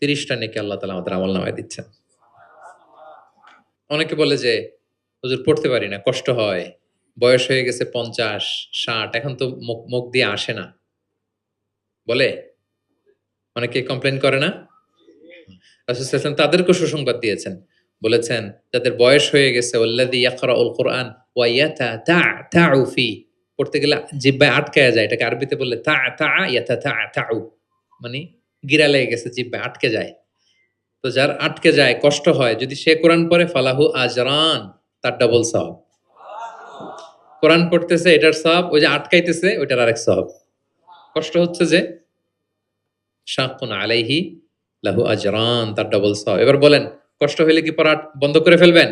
30 টা নেকি আল্লাহ তাআলা আমাদের আমলনামায় দিচ্ছেন। অনেকে বলে যে, হুজুর পড়তে পারি না, কষ্ট হয়, বয়স হয়ে গেছে 50, 60, এখন তো মুখ দিয়ে আসে না। বলে? অনেকে কমপ্লেইন করে না? রাসূল সাল্লাল্লাহু আলাইহি ওয়াসাল্লাম তাদেরকেও সুসংবাদ দিয়েছেন। বলেছেন, যাদের বয়স হয়ে গেছে, ওয়াল্লাযী ইয়াকরাউল কুরআন ওয়া ইয়াতাতা'তাউ ফি, পড়তে গেলে জিহ্বায় আটকায়া যায়। এটাকে আরবিতে বললে ইয়াতাতা'তাউ, মানে গিরা লেগে গেছে, জিহ্বায় আটকে যায়। তো যার আটকে যায়, কষ্ট হয়, যদি সে কোরআন পড়ে, ফালাহু আজরান, তার ডাবল সওয়াব। কোরআন পড়তেছে এটার সওয়াব, ওই যে আটকাইতেছে ওইটার আরেক সওয়াব। কষ্ট হচ্ছে যে, শাক্কুন আলাইহি লাহু আজরান, তার ডাবল সওয়াব। এবার বলেন, কষ্ট হইলে কি পড়া বন্ধ করে ফেলবেন?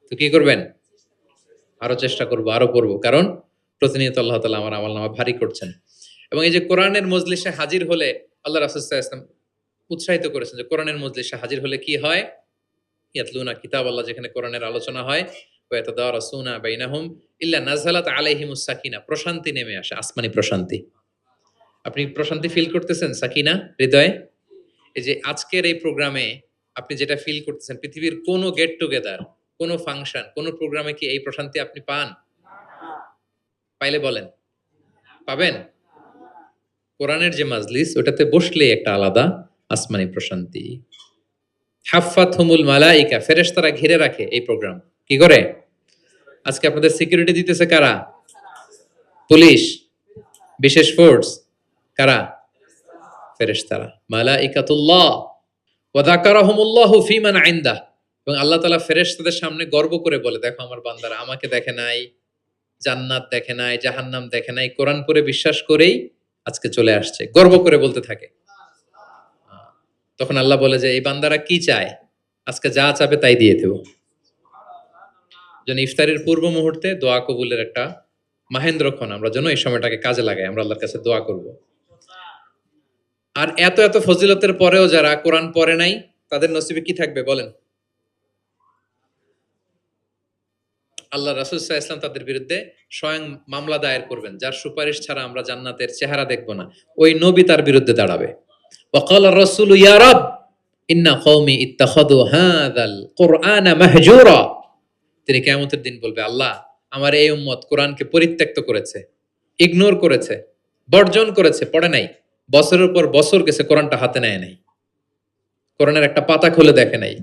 তো কি করবেন? আরো চেষ্টা করব, আরো পড়ব। কারণ প্রতিনিয়ত আল্লাহ তাআলা আমার আমলনামা ভারী করছেন। এবং এই যে কোরআনের মজলিসে হাজির হলে, আল্লাহ রাসূল সাল্লাল্লাহু আলাইহি ওয়াসাল্লাম উৎসাহিত করেছেন যে কোরআনের মজলিসে হাজির হলে কি হয়? ইয়াতলুনা কিতাবাল্লাহ, যেখানে কোরআনের আলোচনা হয়, ওয়া ইয়াতাদারাসুনা বাইনাহুম ইল্লা নাযালাত আলাইহিমুস সাকিনা, প্রশান্তি নেমে আসে, আসমানি প্রশান্তি। আপনি প্রশান্তি ফিল করতেছেন? সাকিনা হৃদয়ে? এই যে আজকের এই প্রোগ্রামে আপনি যেটা ফিল করতেছেন, পৃথিবীর কোন গেট টুগেদার, কোন ফাংশন, কোন প্রোগ্রামে কি এই প্রশান্তি আপনি পান? পাইলে বলেন। পাবেন? কোরআনের যে মাজলিস, ওটাতে বসলেই একটা আলাদা আসমানি প্রশান্তি। হাফফাতহুমুল মালাইকা, ফেরেশতারা ঘিরে রাখে এই প্রোগ্রাম। কি করে? আজকে আপনাদের সিকিউরিটি দিতেছে কারা? পুলিশ, বিশেষ ফোর্স, কারা? ফেরেশতারা, মালাইকাতুল্লাহ, ওয়া যাকারাহুমুল্লাহু ফীমান ইনদাহ। এবং আল্লাহ তাআলা ফেরেশতাদের সামনে গর্ব করে বলে, দেখো আমার বান্দারা আমাকে দেখে নাই, জান্নাত দেখে নাই, জাহান্নাম দেখে নাই, কোরআন পড়ে বিশ্বাস করেই আজকে চলে আসছে, গর্ব করে বলতে থাকে। তখন আল্লাহ বলে যে এই বান্দারা কি চায়, আজকে যা চাবে তাই দিয়ে দেব। যেন ইফতারের পূর্ব মুহূর্তে দোয়া কবুলের একটা মাহেন্দ্রক্ষণ, আমরা যেন এই সময়টাকে কাজে লাগাই, আমরা আল্লাহর কাছে দোয়া করব। আর এত এত ফজিলতের পরেও যারা কোরআন পড়ে নাই তাদের নসিবে কি থাকবে বলেন? আল্লাহ রাসূল সাল্লাল্লাহু আলাইহি ওয়াসাল্লাম তাদের বিরুদ্ধে স্বয়ং মামলা দায়ের করবেন, যার সুপারিশ ছাড়া আমরা জান্নাতের চেহারা দেখব না। ওই নবী তার বিরুদ্ধে দাঁড়াবে। ওয়াকালা রাসূলু ইয়া রাব ইন্না কওমি ইত্তাখাযু হাযাল কুরআনা মাহজুরা। তিনি কিয়ামতের দিন বলবে, আল্লাহ আমার এই উম্মত কোরআনকে পরিত্যক্ত করেছে, ইগনোর করেছে, বর্জন করেছে, পড়ে নাই। বছরের পর বছর গেছে, কোরআনটা হাতে নেয় নাই, কোরআনের একটা পাতা খুলে দেখে নাই।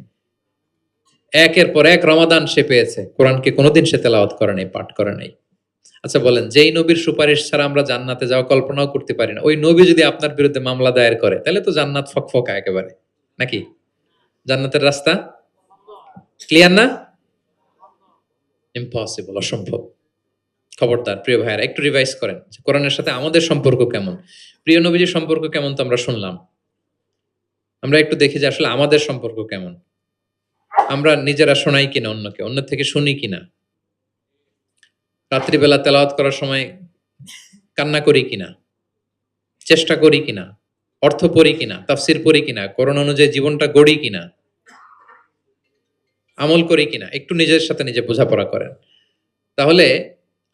একের পর এক রমাদান সে পেয়েছে, কোরআনকে কোনোদিন সে তেলাওয়াত করে নাই, পাঠ করে নাই। আচ্ছা বলেন, যেই নবীর সুপারিশ ছাড়া আমরা জান্নাতে যাওয়া কল্পনাও করতে পারি না, ওই নবী যদি আপনার বিরুদ্ধে মামলা দায়ের করে, তাহলে তো জান্নাত ফকফকা একেবারে, নাকি? জান্নাতের রাস্তা ক্লিয়ার না? ইম্পসিবল, অসম্ভব। খবরদার প্রিয় ভাইয়েরা, একটু রিভাইজ করেন কোরআনের সাথে আমাদের সম্পর্ক কেমন। প্রিয় নবীজির সম্পর্ক কেমন তো আমরা শুনলাম, আমরা একটু দেখি যে আসলে আমাদের সম্পর্ক কেমন। আমরা নিজেরা শোনাই কিনা অন্যকে, অন্য থেকে শুনি কিনা, রাত্রিবেলা তেলাওয়াত করার সময় কান্না করি কিনা, চেষ্টা করি কিনা, অর্থ পড়ি কিনা, তাফসির পড়ি কিনা, কোরআন অনুযায়ী জীবনটা গড়ি কিনা, আমল করি কিনা, একটু নিজের সাথে নিজে বোঝাপড়া করেন। তাহলে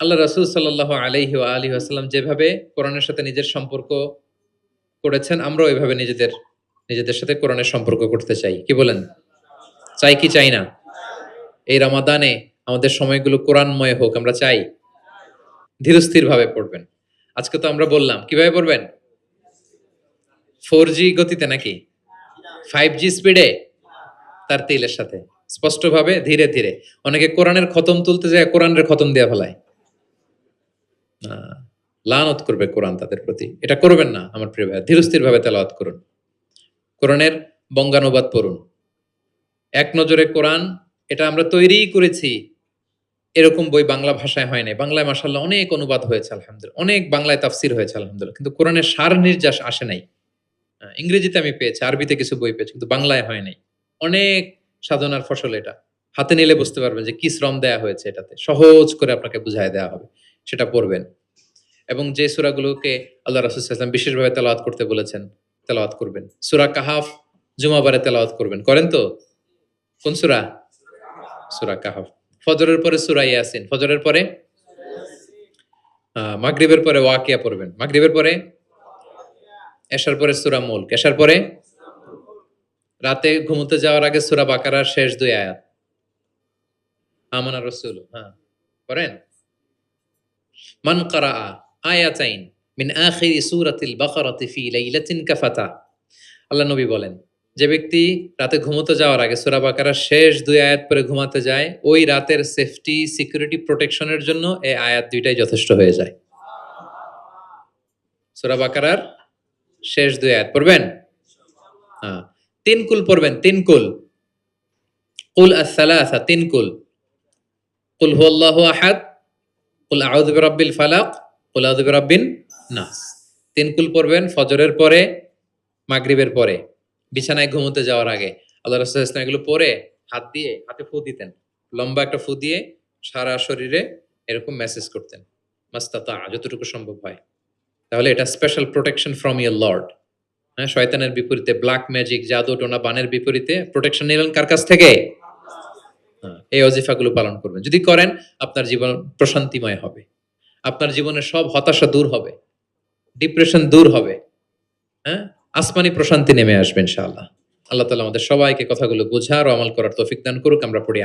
আল্লাহ রাসূল সাল্লাল্লাহু আলাইহি ওয়া আলিহি ওয়াসাল্লাম যেভাবে কোরআনের সাথে নিজের সম্পর্ক করেছেন, আমরাও এভাবে নিজেদের সাথে কোরআনের সম্পর্ক করতে চাই। কি বলেন? চাই কি চাই না? এই রমাদানে আমাদের সময়গুলো কোরআনময় হোক, আমরা চাই। ধীরস্থির ভাবে পড়বেন। আজকে তো আমরা বললাম কিভাবে পড়বেন? 4G গতিতে নাকি 5G স্পিডে? তার তেলের সাথে স্পষ্টভাবে ধীরে ধীরে। অনেকে কোরআনের খতম তুলতে যায়, কোরআনের খতম দেয়া ফেলায়। লানত করবে কোরআন তাদের প্রতি। এটা করবেন না আমার প্রিয় ভাই, ধীরস্থির ভাবে তেলাওয়াত করুন, কোরআনের বঙ্গানুবাদ পড়ুন। এক নজরে কোরআন, এটা আমরা তৈরিই করেছি, এরকম বই বাংলা ভাষায় হয় নাই। বাংলায় মাশাআল্লাহ অনেক অনুবাদ হয়েছে আলহামদুলিল্লাহ, অনেক বাংলায় তাফসির হয়েছে আলহামদুলিল্লাহ, কিন্তু কোরআনের সার নির্যাস আসে নাই। ইংরেজিতে আমি পেয়েছি, আরবিতে কিছু বই পেয়েছি, কিন্তু বাংলায় হয় নাই। অনেক সাধনার ফসল এটা। হাতে নিলে বুঝতে পারবেন যে কি শ্রম দেয়া হয়েছে এটাতে, সহজ করে আপনাকে বুঝায় দেওয়া হবে, সেটা পড়বেন। এবং যে সূরাগুলোকে আল্লাহ রাসূল সাল্লাল্লাহু আলাইহি ওয়াসাল্লাম বিশেষভাবে তেলাওয়াত করতে বলেছেন, তেলাওয়াত করবেন। সূরা কাহাফ জুমাবারে তেলাওয়াত করবেন, করেন তো? কোন সূরা? সূরা কাহাফ। ফজরের পরে সূরা ইয়াসিন, ফজরের পরে মাগরিবের পরে ওয়াকিয়া পড়বেন, মাগরিবের পরে এশার পরে সূরা মুলক, এশার পরে রাতে ঘুমোতে যাওয়ার আগে সূরা বাকারার শেষ 2 আয়াত, আমানা রাসূল, করেন। মান ক্বারাআ আয়াতাইন মিন আখিরি সূরাতিল বাকারাতি ফি লাইলাতিন কাফাতা। আল্লাহ নবী বলেন, যে ব্যক্তি রাতে ঘুমোতে যাওয়ার আগে সূরা বাকারার শেষ 2 আয়াত পরে ঘুমাতে যায়, ওই রাতের সেফটি, সিকিউরিটি, প্রোটেকশনের জন্য এই আয়াত দুইটাই যথেষ্ট হয়ে যায়। সূরা বাকারার শেষ 2 আয়াত পড়বেন। 3 কুল পড়বেন, 3 কুল। কুল আস-সালাসা, 3 কুল। কুল হুয়াল্লাহু আহাদ, কুল আউযু বিরাব্বিল ফালাক, কুল আউযু বিরাব্বিন নাস। 3 কুল পড়বেন ফজরের পরে, মাগরিবের পরে, বিছানায় ঘুমোতে যাওয়ার আগে। আল্লাহ রাসূল সাল্লাল্লাহু আলাইহি ওয়াসাল্লাম এগুলো পরে হাতে ফু দিতেন, লম্বা একটা ফু দিয়ে সারা শরীরে এরকম মেসেজ করতেন, মাস্তাতা, যতটুকু সম্ভব হয়। তাহলে এটা special protection from your Lord. শয়তানের বিপরীতে, ব্ল্যাক ম্যাজিক, জাদু টোনা বানের বিপরীতে প্রোটেকশন নিলেন কার কাছ থেকে? এই ওজিফাগুলো পালন করবেন। যদি করেন, আপনার জীবন প্রশান্তিময় হবে, আপনার জীবনের সব হতাশা দূর হবে, ডিপ্রেশন দূর হবে, আসমানি প্রশান্তি নেমে আসবে ইনশাআল্লাহ। আল্লাহ তাআলা আমাদের সবাইকে কথাগুলো বোঝার ও আমল করার তৌফিক দান করুক। আমরা পড়ি।